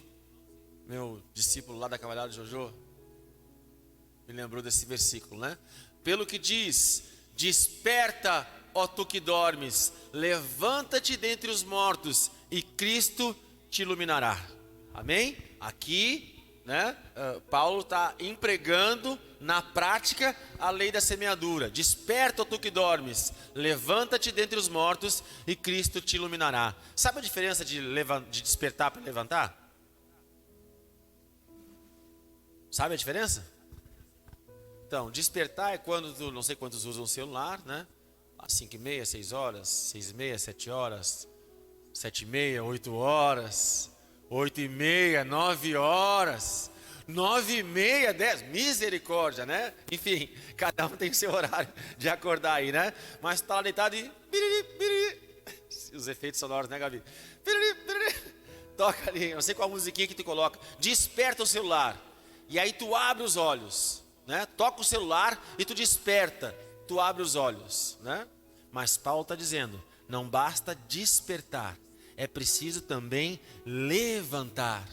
meu discípulo lá da Cavalhada Jojo me lembrou desse versículo, né? Pelo que diz: desperta, ó tu que dormes, levanta-te dentre os mortos e Cristo te iluminará. Amém? Aqui, né, Paulo está empregando na prática a lei da semeadura. Desperta, ó tu que dormes, levanta-te dentre os mortos e Cristo te iluminará. Sabe a diferença de despertar para levantar? Sabe a diferença? Então, despertar é quando tu, não sei quantos usam o celular, né? Às 5h30, 6 horas, 6h30, 7 horas, 7h30, 8 horas, 8h30, 9 horas, 9h30, 10, misericórdia, né? Enfim, cada um tem o seu horário de acordar aí, né? Mas tu tá lá deitado e... os efeitos sonoros, né, Gabi? Toca ali, não sei qual musiquinha que tu coloca. Desperta o celular. E aí tu abre os olhos, né? Toca o celular e tu desperta. Tu abre os olhos, né? Mas Paulo está dizendo, não basta despertar, é preciso também levantar.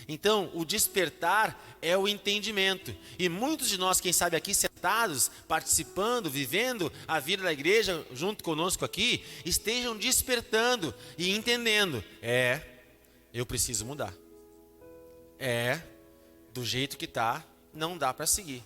Então, o despertar é o entendimento. E muitos de nós, quem sabe aqui sentados, participando, vivendo a vida da igreja junto conosco aqui, estejam despertando e entendendo. Eu preciso mudar. Do jeito que está, não dá para seguir.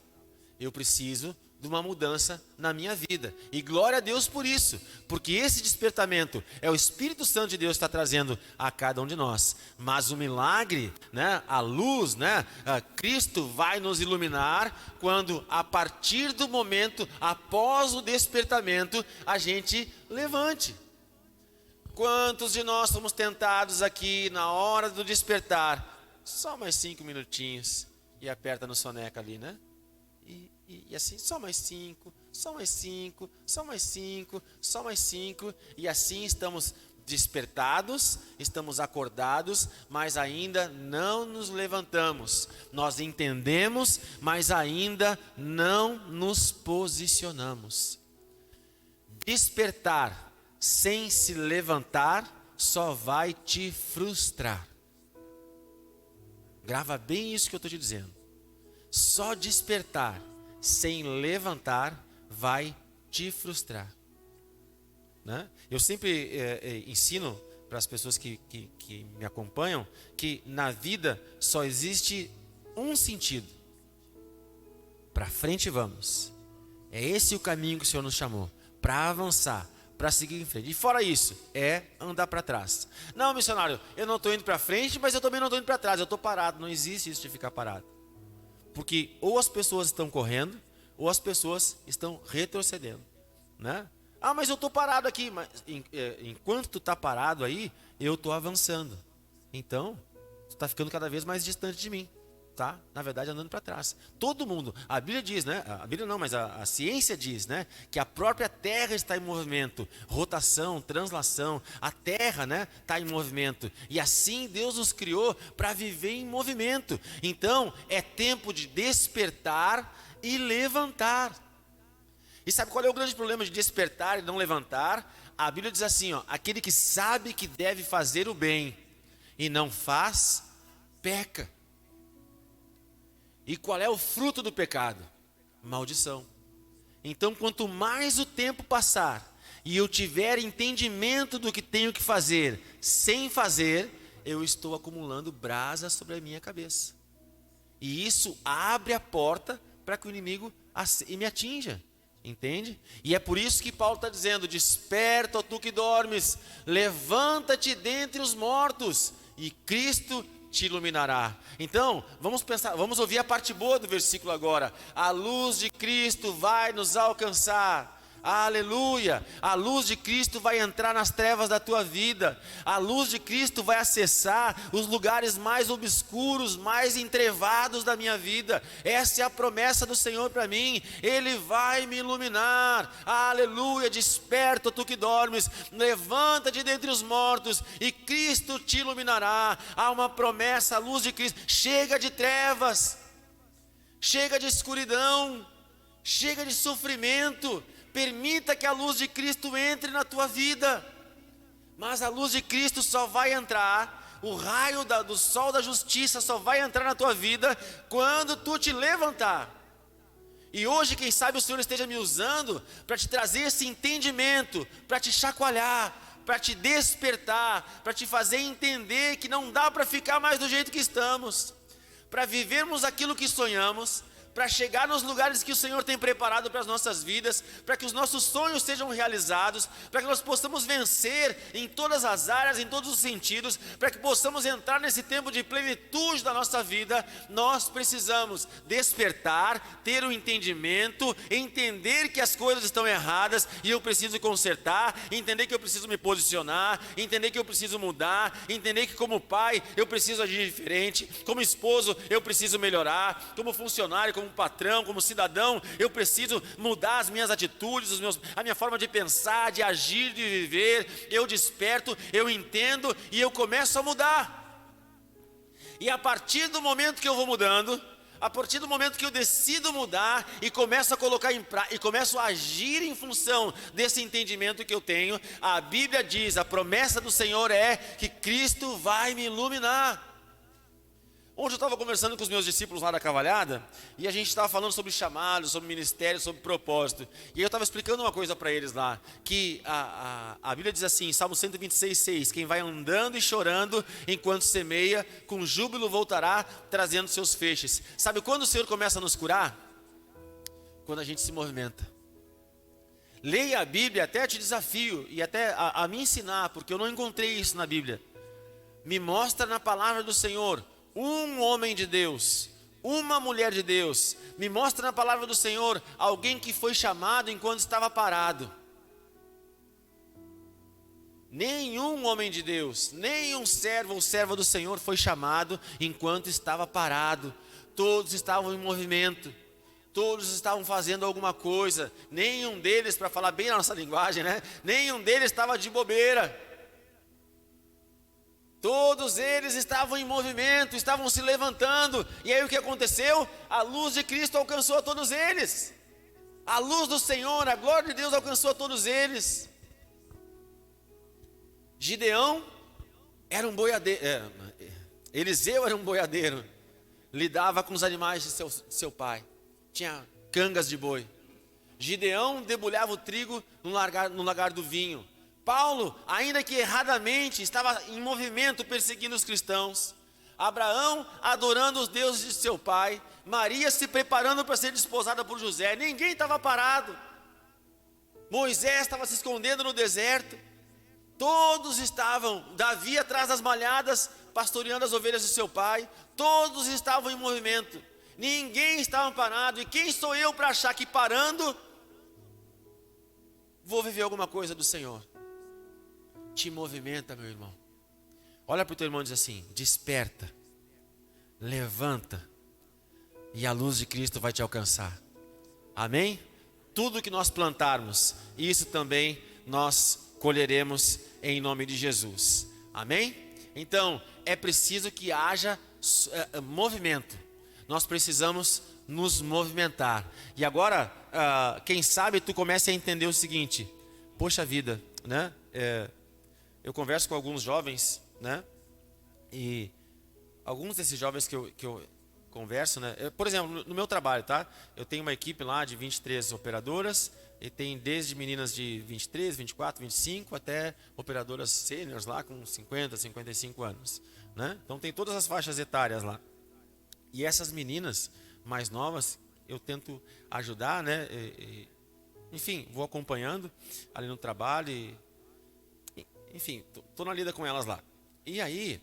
Eu preciso de uma mudança na minha vida. E glória a Deus por isso, porque esse despertamento é o Espírito Santo de Deus que está trazendo a cada um de nós. Mas o milagre, né, a luz, né, Cristo vai nos iluminar quando, a partir do momento, após o despertamento, a gente levante. Quantos de nós somos tentados aqui na hora do despertar? Só mais 5 minutinhos e aperta no soneca ali, né? E assim, só mais 5, só mais 5, só mais 5, só mais 5. E assim estamos despertados, estamos acordados, mas ainda não nos levantamos. Nós entendemos, mas ainda não nos posicionamos. Despertar sem se levantar só vai te frustrar. Grava bem isso que eu estou te dizendo. Só despertar sem levantar vai te frustrar, né? Eu sempre ensino para as pessoas que me acompanham que na vida só existe um sentido: para frente vamos. É esse o caminho que o Senhor nos chamou, para avançar, para seguir em frente. E fora isso, é andar para trás. Não, missionário, eu não estou indo para frente, mas eu também não estou indo para trás, eu estou parado. Não existe isso de ficar parado. Porque ou as pessoas estão correndo, ou as pessoas estão retrocedendo, né? Ah, mas eu estou parado aqui. Mas, enquanto tu está parado aí, eu estou avançando. Então, tu está ficando cada vez mais distante de mim, tá? Na verdade, andando para trás. Todo mundo, a Bíblia diz, né? A Bíblia não, mas a ciência diz, né? Que a própria Terra está em movimento, rotação, translação. A Terra, né? Está em movimento. E assim Deus nos criou para viver em movimento. Então, é tempo de despertar e levantar. E sabe qual é o grande problema de despertar e não levantar? A Bíblia diz assim, ó: aquele que sabe que deve fazer o bem e não faz, peca. E qual é o fruto do pecado? Maldição. Então, quanto mais o tempo passar e eu tiver entendimento do que tenho que fazer sem fazer, eu estou acumulando brasa sobre a minha cabeça. E isso abre a porta para que o inimigo me atinja. Entende? E é por isso que Paulo está dizendo: desperta, ó tu que dormes, levanta-te dentre os mortos, e Cristo te iluminará. Então, vamos pensar, vamos ouvir a parte boa do versículo agora. A luz de Cristo vai nos alcançar. Aleluia! A luz de Cristo vai entrar nas trevas da tua vida. A luz de Cristo vai acessar os lugares mais obscuros, mais entrevados da minha vida. Essa é a promessa do Senhor para mim. Ele vai me iluminar. Aleluia! Desperta, tu que dormes, levanta-te dentre os mortos e Cristo te iluminará. Há uma promessa, a luz de Cristo. Chega de trevas, chega de escuridão, chega de sofrimento. Permita que a luz de Cristo entre na tua vida. Mas a luz de Cristo só vai entrar, o raio do sol da justiça só vai entrar na tua vida quando tu te levantar. E hoje, quem sabe, o Senhor esteja me usando para te trazer esse entendimento, para te chacoalhar, para te despertar, para te fazer entender que não dá para ficar mais do jeito que estamos, para vivermos aquilo que sonhamos, para chegar nos lugares que o Senhor tem preparado para as nossas vidas, para que os nossos sonhos sejam realizados, para que nós possamos vencer em todas as áreas, em todos os sentidos, para que possamos entrar nesse tempo de plenitude da nossa vida. Nós precisamos despertar, ter um entendimento, entender que as coisas estão erradas e eu preciso consertar, entender que eu preciso me posicionar, entender que eu preciso mudar, entender que como pai eu preciso agir diferente, como esposo eu preciso melhorar, como funcionário, como patrão, como cidadão, eu preciso mudar as minhas atitudes, a minha forma de pensar, de agir, de viver. Eu desperto, eu entendo e eu começo a mudar. E a partir do momento que eu vou mudando, a partir do momento que eu decido mudar e começo a colocar em prática e começo a agir em função desse entendimento que eu tenho, a Bíblia diz, a promessa do Senhor é que Cristo vai me iluminar. Ontem eu estava conversando com os meus discípulos lá da Cavalhada, e a gente estava falando sobre chamado, sobre ministério, sobre propósito. E eu estava explicando uma coisa para eles lá, que a Bíblia diz assim, Salmo 126:6, quem vai andando e chorando enquanto semeia, com júbilo voltará, trazendo seus feixes. Sabe quando o Senhor começa a nos curar? Quando a gente se movimenta. Leia a Bíblia, até te desafio, e até a me ensinar, porque eu não encontrei isso na Bíblia. Me mostra na palavra do Senhor um homem de Deus, uma mulher de Deus, me mostra na palavra do Senhor alguém que foi chamado enquanto estava parado. Nenhum homem de Deus, nenhum servo ou serva do Senhor foi chamado enquanto estava parado. Todos estavam em movimento, todos estavam fazendo alguma coisa. Nenhum deles, para falar bem a nossa linguagem, né? Nenhum deles estava de bobeira. Todos eles estavam em movimento, estavam se levantando. E aí o que aconteceu? A luz de Cristo alcançou a todos eles. A luz do Senhor, a glória de Deus alcançou a todos eles. Gideão era um boiadeiro, Eliseu era um boiadeiro. Lidava com os animais de seu pai. Tinha cangas de boi. Gideão debulhava o trigo no lagar do vinho. Paulo, ainda que erradamente, estava em movimento perseguindo os cristãos. Abraão adorando os deuses de seu pai. Maria se preparando para ser desposada por José. Ninguém estava parado. Moisés estava se escondendo no deserto. Todos estavam, Davi atrás das malhadas, pastoreando as ovelhas do seu pai. Todos estavam em movimento. Ninguém estava parado. E quem sou eu para achar que parando vou viver alguma coisa do Senhor? Te movimenta, meu irmão. Olha para o teu irmão e diz assim: desperta, levanta, e a luz de Cristo vai te alcançar. Amém? Tudo que nós plantarmos, isso também nós colheremos em nome de Jesus. Amém? Então, é preciso que haja movimento. Nós precisamos nos movimentar. E agora, quem sabe tu comece a entender o seguinte: poxa vida, né? Eu converso com alguns jovens, né? E alguns desses jovens que eu converso, né? Por exemplo, no meu trabalho, tá? Eu tenho uma equipe lá de 23 operadoras, e tem desde meninas de 23, 24, 25, até operadoras sêniores lá com 50, 55 anos, né? Então tem todas as faixas etárias lá. E essas meninas mais novas, eu tento ajudar, né? Enfim, vou acompanhando ali no trabalho. Enfim, estou na lida com elas lá. E aí,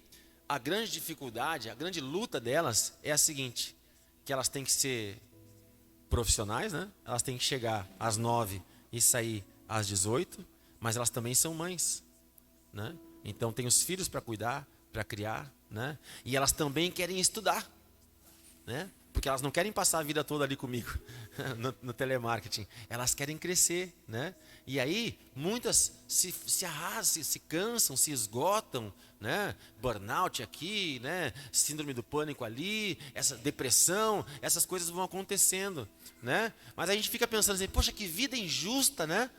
a grande dificuldade, a grande luta delas é a seguinte, que elas têm que ser profissionais, né? Elas têm que chegar às 9 e sair às 18, mas elas também são mães, né? Então tem os filhos para cuidar, para criar, né? E elas também querem estudar, né? Porque elas não querem passar a vida toda ali comigo no telemarketing. Elas querem crescer, né? E aí muitas se arrasam, se cansam, se esgotam, né? Burnout aqui, né? Síndrome do pânico ali, essa depressão, essas coisas vão acontecendo, né? Mas a gente fica pensando assim, poxa, que vida injusta, né?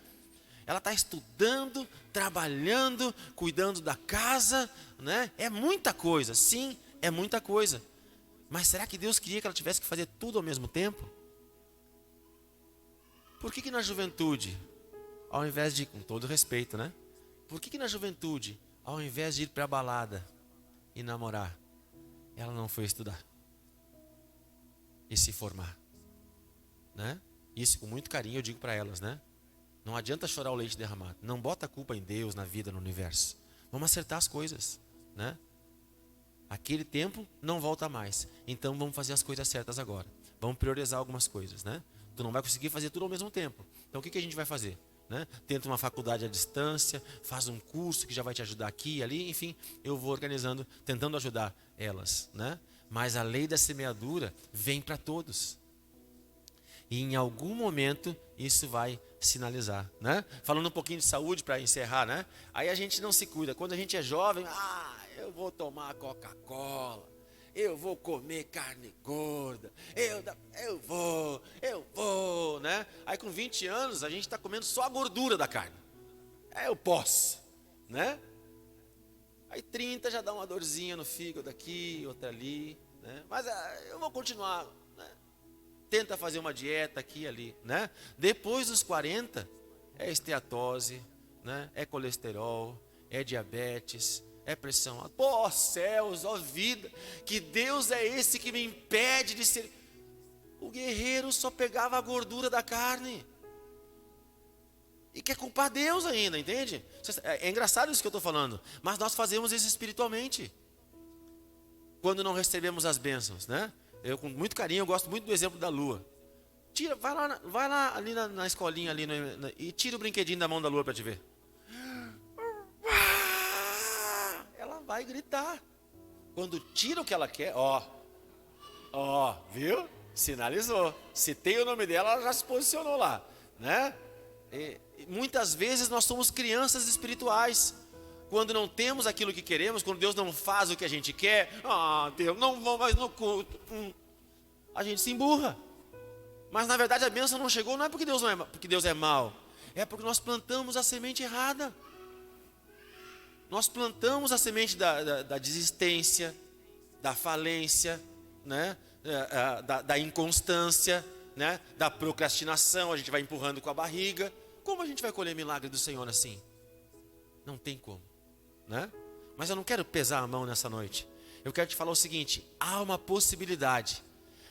Ela está estudando, trabalhando, cuidando da casa, né? É muita coisa, sim, é muita coisa. Mas será que Deus queria que ela tivesse que fazer tudo ao mesmo tempo? Por que na juventude, ao invés de, com todo respeito, né? Por que na juventude, ao invés de ir para a balada e namorar, ela não foi estudar e se formar, né? Isso com muito carinho eu digo para elas, né? Não adianta chorar o leite derramado. Não bota a culpa em Deus, na vida, no universo. Vamos acertar as coisas, né? Aquele tempo não volta mais. Então vamos fazer as coisas certas agora. Vamos priorizar algumas coisas, né? Tu não vai conseguir fazer tudo ao mesmo tempo. Então o que a gente vai fazer? Né? Tenta uma faculdade à distância, faz um curso que já vai te ajudar aqui e ali. Enfim, eu vou organizando, tentando ajudar elas, né? Mas a lei da semeadura vem para todos. E em algum momento isso vai sinalizar, né? Falando um pouquinho de saúde para encerrar, né? Aí a gente não se cuida. Quando a gente é jovem, eu vou tomar Coca-Cola, eu vou comer carne gorda, eu vou, né? Aí com 20 anos a gente está comendo só a gordura da carne. Eu posso, né? Aí 30 já dá uma dorzinha no fígado aqui, outra ali, né? Mas eu vou continuar, né? Tenta fazer uma dieta aqui e ali, né? Depois dos 40, é esteatose, né? É colesterol, é diabetes, é pressão alta. Pô, céus, ó vida, que Deus é esse que me impede de ser... O guerreiro só pegava a gordura da carne. E quer culpar Deus ainda, entende? É engraçado isso que eu estou falando, mas nós fazemos isso espiritualmente. Quando não recebemos as bênçãos, né? Eu com muito carinho, eu gosto muito do exemplo da lua. Vai lá ali na escolinha ali e tira o brinquedinho da mão da lua para te ver. Ela vai gritar. Quando tira o que ela quer, viu? Sinalizou. Se tem o nome dela, ela já se posicionou lá, né? E muitas vezes nós somos crianças espirituais. Quando não temos aquilo que queremos, quando Deus não faz o que a gente quer, Deus, não vou mais no culto. A gente se emburra. Mas na verdade a bênção não chegou, não é porque Deus é mau, é porque nós plantamos a semente errada. Nós plantamos a semente da desistência, da falência, né? Da inconstância, né? Da procrastinação. A gente vai empurrando com a barriga. Como a gente vai colher milagre do Senhor assim? Não tem como, né? Mas eu não quero pesar a mão nessa noite. Eu quero te falar o seguinte: há uma possibilidade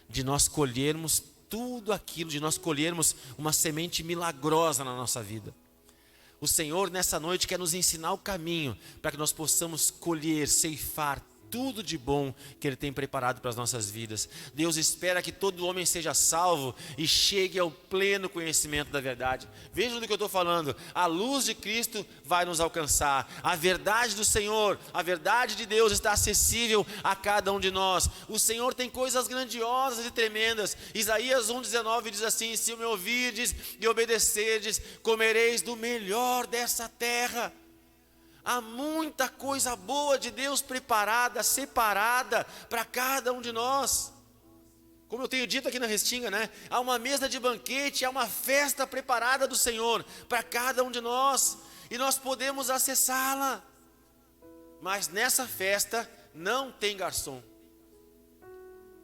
de nós colhermos tudo aquilo, de nós colhermos uma semente milagrosa na nossa vida. O Senhor nessa noite quer nos ensinar o caminho para que nós possamos colher, ceifar tudo de bom que Ele tem preparado para as nossas vidas. Deus espera que todo homem seja salvo e chegue ao pleno conhecimento da verdade. Vejam do que eu estou falando. A luz de Cristo vai nos alcançar. A verdade do Senhor, a verdade de Deus está acessível a cada um de nós. O Senhor tem coisas grandiosas e tremendas. Isaías 1,19 diz assim: se me ouvirdes e obedecerdes, comereis do melhor dessa terra. Há muita coisa boa de Deus preparada, separada para cada um de nós. Como eu tenho dito aqui na Restinga, né? Há uma mesa de banquete, há uma festa preparada do Senhor para cada um de nós. E nós podemos acessá-la. Mas nessa festa não tem garçom.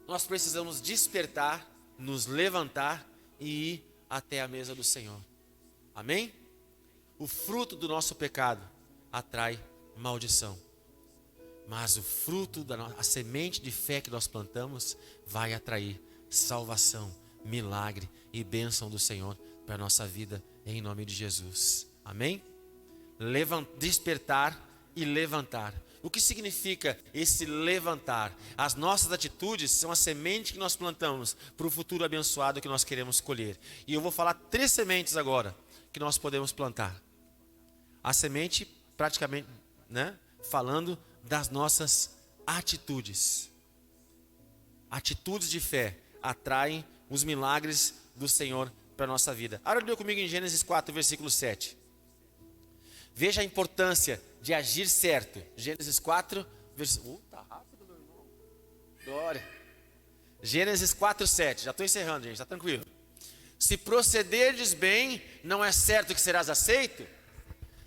Nós precisamos despertar, nos levantar e ir até a mesa do Senhor. Amém? O fruto do nosso pecado atrai maldição. mas o fruto, a semente de fé que nós plantamos vai atrair salvação, milagre e bênção do Senhor para a nossa vida, em nome de Jesus. Amém? Despertar e levantar. O que significa esse levantar? As nossas atitudes são a semente que nós plantamos para o futuro abençoado que nós queremos colher. E eu vou falar 3 sementes agora que nós podemos plantar. A semente, praticamente, falando das nossas atitudes. Atitudes de fé atraem os milagres do Senhor para a nossa vida. Abra comigo em Gênesis 4, versículo 7. Veja a importância de agir certo. Gênesis 4, versículo... tá rápido, meu irmão. Glória. Gênesis 4, 7. Já estou encerrando, gente, está tranquilo. Se procederdes bem, não é certo que serás aceito?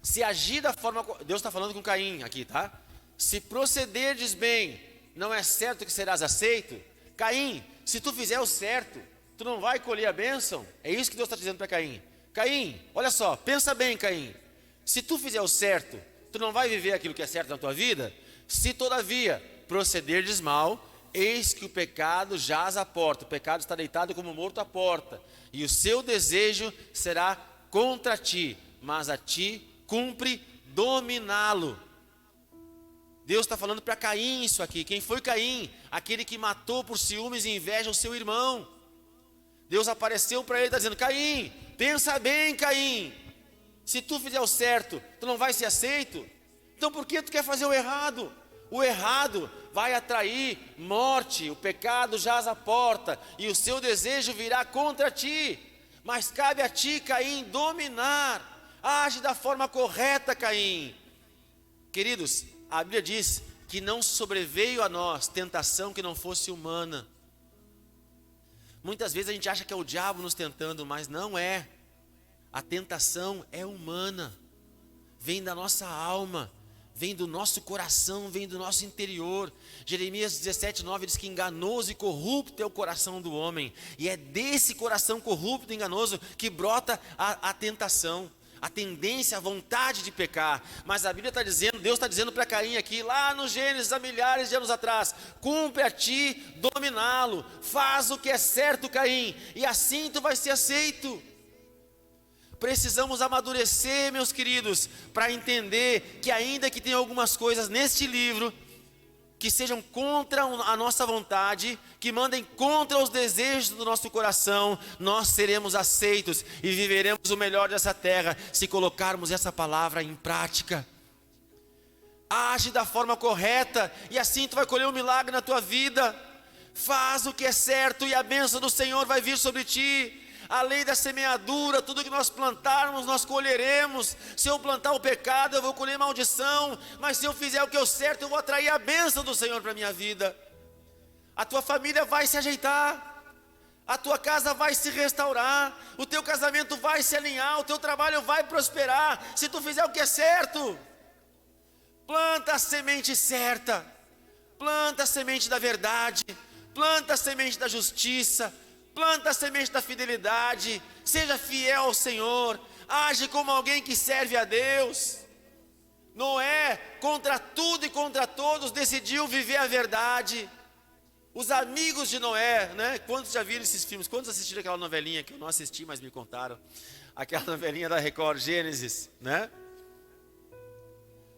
Se agir da forma... Deus está falando com Caim aqui, tá? Se procederdes bem, não é certo que serás aceito? Caim, se tu fizer o certo, tu não vai colher a bênção? É isso que Deus está dizendo para Caim. Caim, olha só, pensa bem, Caim. Se tu fizer o certo, tu não vai viver aquilo que é certo na tua vida? Se todavia procederdes mal, eis que o pecado jaz à porta. O pecado está deitado como morto à porta. E o seu desejo será contra ti, mas a ti cumpre dominá-lo. Deus está falando para Caim isso aqui. Quem foi Caim? Aquele que matou por ciúmes e inveja o seu irmão. Deus apareceu para ele e está dizendo: Caim, pensa bem, Caim. Se tu fizer o certo, tu não vai ser aceito? Então por que tu quer fazer o errado? O errado vai atrair morte, o pecado jaz à porta, e o seu desejo virá contra ti. Mas cabe a ti, Caim, dominar. Age da forma correta, Caim. Queridos, a Bíblia diz que não sobreveio a nós tentação que não fosse humana. Muitas vezes a gente acha que é o diabo nos tentando, mas não é. A tentação é humana, vem da nossa alma, vem do nosso coração, vem do nosso interior. Jeremias 17:9 diz que enganoso e corrupto é o coração do homem, e é desse coração corrupto e enganoso que brota a tentação, a tendência, a vontade de pecar. Mas a Bíblia está dizendo, Deus está dizendo para Caim aqui, lá no Gênesis, há milhares de anos atrás: cumpre a ti dominá-lo, faz o que é certo, Caim, e assim tu vai ser aceito. Precisamos amadurecer, meus queridos, para entender que ainda que tenha algumas coisas neste livro que sejam contra a nossa vontade, que mandem contra os desejos do nosso coração, nós seremos aceitos e viveremos o melhor dessa terra se colocarmos essa palavra em prática. Age da forma correta e assim tu vai colher um milagre na tua vida. Faz o que é certo e a bênção do Senhor vai vir sobre ti. A lei da semeadura, tudo que nós plantarmos, nós colheremos. Se eu plantar o pecado, eu vou colher maldição. Mas se eu fizer o que é certo, eu vou atrair a bênção do Senhor para a minha vida. A tua família vai se ajeitar, a tua casa vai se restaurar, o teu casamento vai se alinhar, o teu trabalho vai prosperar, se tu fizer o que é certo. Planta a semente certa, planta a semente da verdade, planta a semente da justiça, planta a semente da fidelidade, seja fiel ao Senhor, age como alguém que serve a Deus. Noé, contra tudo e contra todos, decidiu viver a verdade. Os amigos de Noé, né? Quantos já viram esses filmes? Quantos assistiram aquela novelinha que eu não assisti, mas me contaram? Aquela novelinha da Record, Gênesis, né?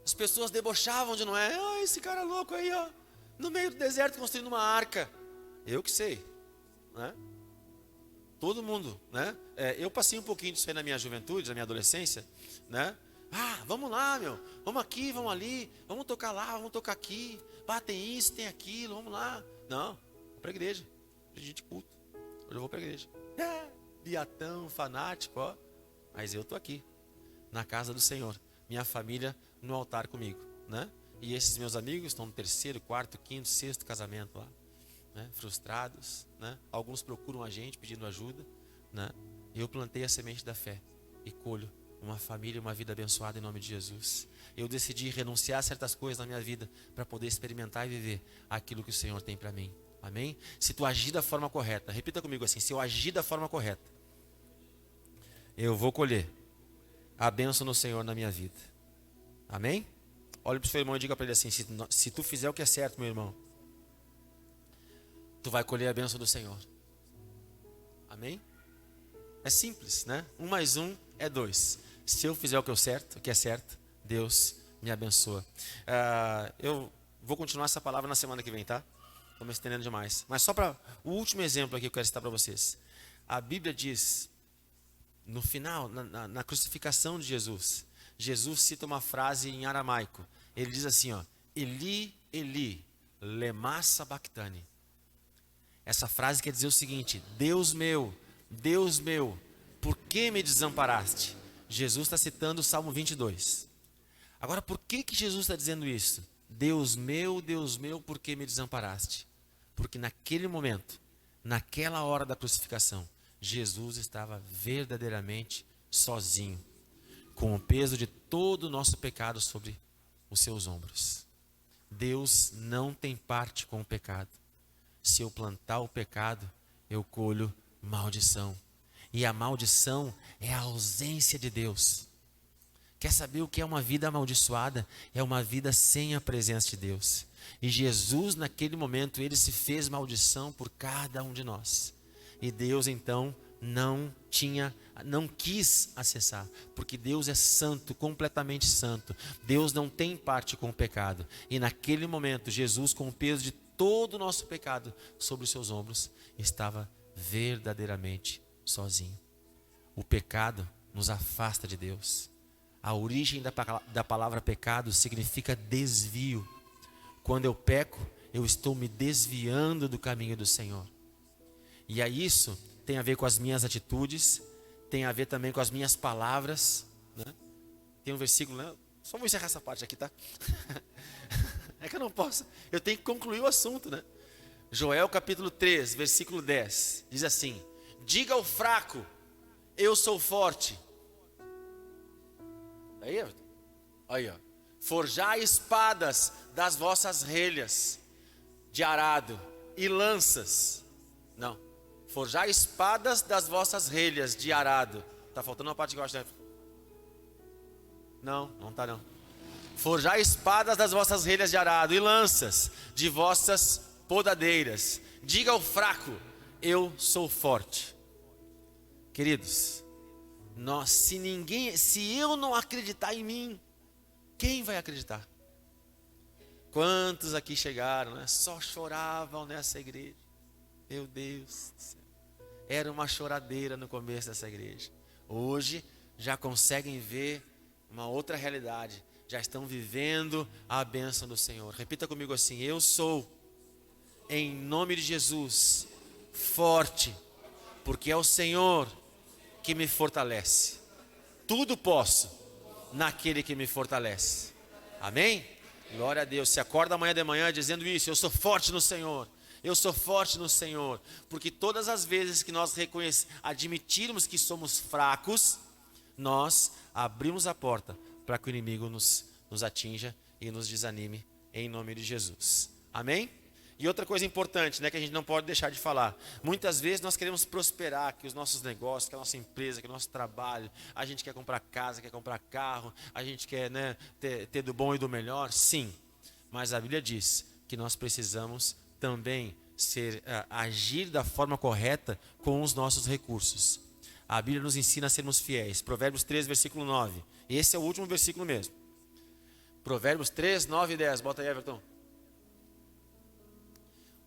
As pessoas debochavam de Noé. Ah, esse cara louco aí, ó, no meio do deserto construindo uma arca. Eu que sei, né? Todo mundo, né? Eu passei um pouquinho disso aí na minha juventude, na minha adolescência, né? Ah, vamos lá, meu, vamos aqui, vamos ali, vamos tocar lá, vamos tocar aqui. Ah, tem isso, tem aquilo, vamos lá. Não, vou para a igreja, dia de culto. Hoje eu vou para a igreja. Biatão, fanático, ó. Mas eu tô aqui, na casa do Senhor, minha família no altar comigo, né? E esses meus amigos estão no 3º, 4º, 5º, 6º casamento lá. Né, frustrados, né? Alguns procuram a gente pedindo ajuda, né? Eu plantei a semente da fé e colho uma família, uma vida abençoada em nome de Jesus. Eu decidi renunciar a certas coisas na minha vida para poder experimentar e viver aquilo que o Senhor tem para mim. Amém? Se tu agir da forma correta, repita comigo assim: se eu agir da forma correta, eu vou colher a bênção do Senhor na minha vida. Amém? Olha para o seu irmão e diga para ele assim: se tu fizer o que é certo, meu irmão, tu vai colher a bênção do Senhor. Amém? É simples, né? 1 mais 1 é 2. Se eu fizer o que é certo, Deus me abençoa. Eu vou continuar essa palavra na semana que vem, tá? Estou me estendendo demais. Mas só para o último exemplo aqui que eu quero citar para vocês. A Bíblia diz, no final, na crucificação de Jesus, Jesus cita uma frase em aramaico. Ele diz assim, ó: Eli, Eli, lema sabachthani. Essa frase quer dizer o seguinte: Deus meu, por que me desamparaste? Jesus está citando o Salmo 22. Agora, por que Jesus está dizendo isso? Deus meu, por que me desamparaste? Porque naquele momento, naquela hora da crucificação, Jesus estava verdadeiramente sozinho, com o peso de todo o nosso pecado sobre os seus ombros. Deus não tem parte com o pecado. Se eu plantar o pecado, eu colho maldição. E a maldição é a ausência de Deus. Quer saber o que é uma vida amaldiçoada? É uma vida sem a presença de Deus. E Jesus, naquele momento, ele se fez maldição por cada um de nós. E Deus, então, não quis acessar, porque Deus é santo, completamente santo. Deus não tem parte com o pecado. E naquele momento, Jesus, com o peso de todo o nosso pecado sobre os seus ombros, estava verdadeiramente sozinho. O pecado nos afasta de Deus. A origem da palavra pecado significa desvio. Quando eu peco, eu estou me desviando do caminho do Senhor. E aí isso tem a ver com as minhas atitudes, tem a ver também com as minhas palavras, né? Tem um versículo, né? Só vou encerrar essa parte aqui, tá? É que eu não posso, eu tenho que concluir o assunto, né? Joel capítulo 3, versículo 10, diz assim: diga ao fraco, eu sou forte. Aí, ó. Forjai espadas das vossas relhas de arado e lanças. Não. Forjai espadas das vossas relhas de arado. Tá faltando uma parte que eu acho, né? Não tá não. Forjai espadas das vossas relhas de arado e lanças de vossas podadeiras. Diga ao fraco, eu sou forte. Queridos, se eu não acreditar em mim, quem vai acreditar? Quantos aqui chegaram, né? Só choravam nessa igreja. Meu Deus do céu. Era uma choradeira no começo dessa igreja. Hoje já conseguem ver uma outra realidade. Já estão vivendo a bênção do Senhor. Repita comigo assim: eu sou, em nome de Jesus, forte, porque é o Senhor que me fortalece. Tudo posso naquele que me fortalece. Amém? Glória a Deus. Se acorda amanhã de manhã dizendo isso: eu sou forte no Senhor. Eu sou forte no Senhor. Porque todas as vezes que nós admitirmos que somos fracos, nós abrimos a porta para que o inimigo nos atinja e nos desanime, em nome de Jesus. Amém? E outra coisa importante, né, que a gente não pode deixar de falar. Muitas vezes nós queremos prosperar, que os nossos negócios, que a nossa empresa, que o nosso trabalho, a gente quer comprar casa, quer comprar carro, a gente quer, né, ter do bom e do melhor. Sim, mas a Bíblia diz que nós precisamos também agir da forma correta com os nossos recursos. A Bíblia nos ensina a sermos fiéis. Provérbios 3, versículo 9. Esse é o último versículo mesmo. Provérbios 3, 9 e 10. Bota aí, Everton.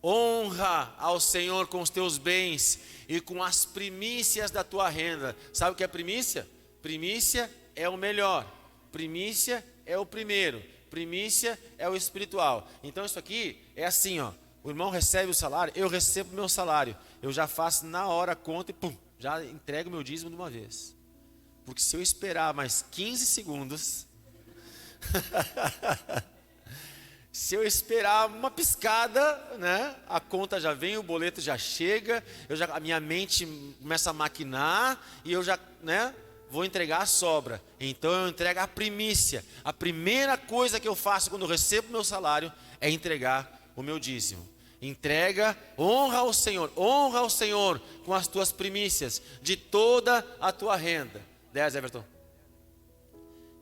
Honra ao Senhor com os teus bens e com as primícias da tua renda. Sabe o que é primícia? Primícia é o melhor. Primícia é o primeiro. Primícia é o espiritual. Então isso aqui é assim, ó. O irmão recebe o salário, eu recebo o meu salário. Eu já faço na hora a conta e pum, já entrego o meu dízimo de uma vez. Porque se eu esperar mais 15 segundos... Se eu esperar uma piscada, né, a conta já vem, o boleto já chega, a minha mente começa a maquinar e eu já, né, vou entregar a sobra. Então eu entrego a primícia. A primeira coisa que eu faço quando eu recebo o meu salário é entregar o meu dízimo. Entrega, honra ao Senhor com as tuas primícias de toda a tua renda. 10, Everton.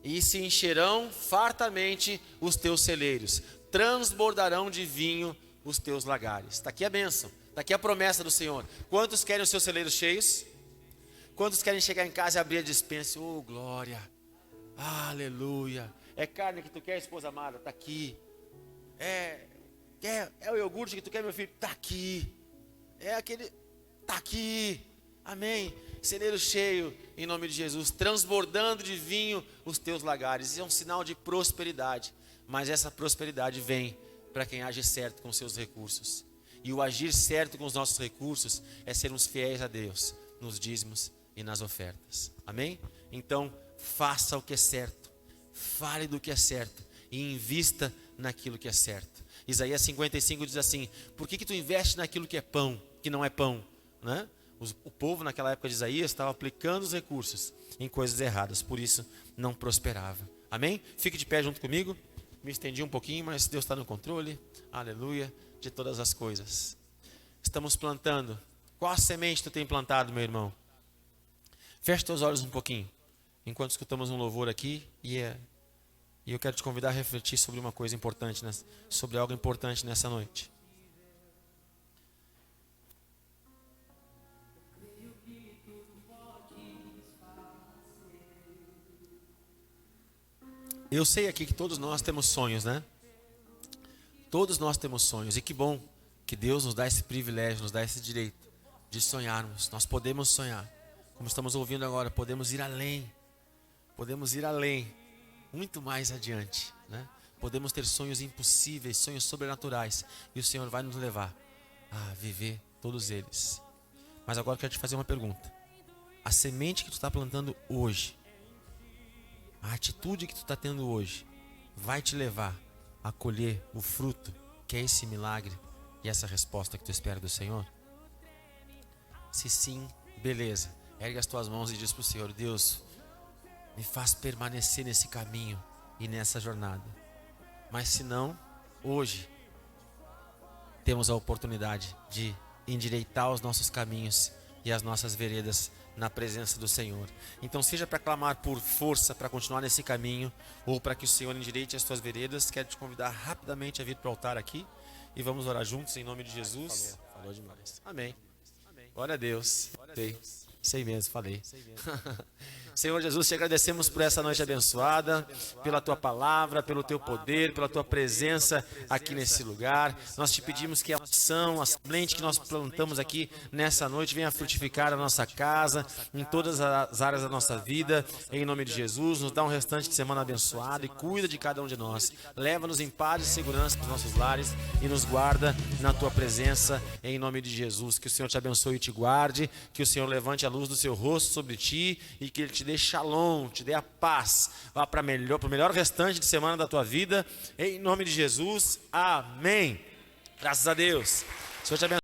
e se encherão fartamente os teus celeiros, transbordarão de vinho os teus lagares. Está aqui a bênção, está aqui a promessa do Senhor. Quantos querem os seus celeiros cheios? Quantos querem chegar em casa e abrir a despensa? Oh, glória, aleluia. É carne que tu quer, esposa amada? Está aqui. É o iogurte que tu quer, meu filho? Está aqui. É aquele, está aqui. Amém. Celeiro cheio, em nome de Jesus, transbordando de vinho os teus lagares. Isso é um sinal de prosperidade, mas essa prosperidade vem para quem age certo com os seus recursos. E o agir certo com os nossos recursos é sermos fiéis a Deus nos dízimos e nas ofertas. Amém? Então, faça o que é certo, fale do que é certo e invista naquilo que é certo. Isaías 55 diz assim: por que tu investe naquilo que é pão, que não é pão, né? O povo naquela época de Isaías estava aplicando os recursos em coisas erradas, por isso não prosperava. Amém? Fique de pé junto comigo. Me estendi um pouquinho, mas Deus está no controle, aleluia, de todas as coisas. Estamos plantando. Qual a semente tu tem plantado, meu irmão? Feche teus olhos um pouquinho, enquanto escutamos um louvor aqui, e eu quero te convidar a refletir sobre uma coisa importante, sobre algo importante nessa noite. Eu sei aqui que todos nós temos sonhos, né? Todos nós temos sonhos, e que bom que Deus nos dá esse privilégio, nos dá esse direito de sonharmos. Nós podemos sonhar, como estamos ouvindo agora, podemos ir além, muito mais adiante, né? Podemos ter sonhos impossíveis, sonhos sobrenaturais, e o Senhor vai nos levar a viver todos eles. Mas agora eu quero te fazer uma pergunta: a semente que tu está plantando hoje, a atitude que tu está tendo hoje, vai te levar a colher o fruto, que é esse milagre e essa resposta que tu espera do Senhor? Se sim, beleza. Ergue as tuas mãos e diz para o Senhor: Deus, me faz permanecer nesse caminho e nessa jornada. Mas se não, hoje temos a oportunidade de endireitar os nossos caminhos e as nossas veredas na presença do Senhor. Então, seja para clamar por força para continuar nesse caminho, ou para que o Senhor endireite as tuas veredas, quero te convidar rapidamente a vir para o altar aqui e vamos orar juntos em nome de Jesus. Falou demais. Amém. Glória a Deus. Sei mesmo, falei. Senhor Jesus, te agradecemos por essa noite abençoada, pela tua palavra, pelo teu poder, pela tua presença aqui nesse lugar. Nós te pedimos que a unção, a semente que nós plantamos aqui nessa noite venha frutificar a nossa casa, em todas as áreas da nossa vida, em nome de Jesus. Nos dá um restante de semana abençoado e cuida de cada um de nós. Leva-nos em paz e segurança para os nossos lares e nos guarda na tua presença, em nome de Jesus. Que o Senhor te abençoe e te guarde, que o Senhor levante a luz do seu rosto sobre ti e que Ele te dê shalom, te dê a paz. Vá para o melhor restante de semana da tua vida, em nome de Jesus. Amém. Graças a Deus. O Senhor te abençoe.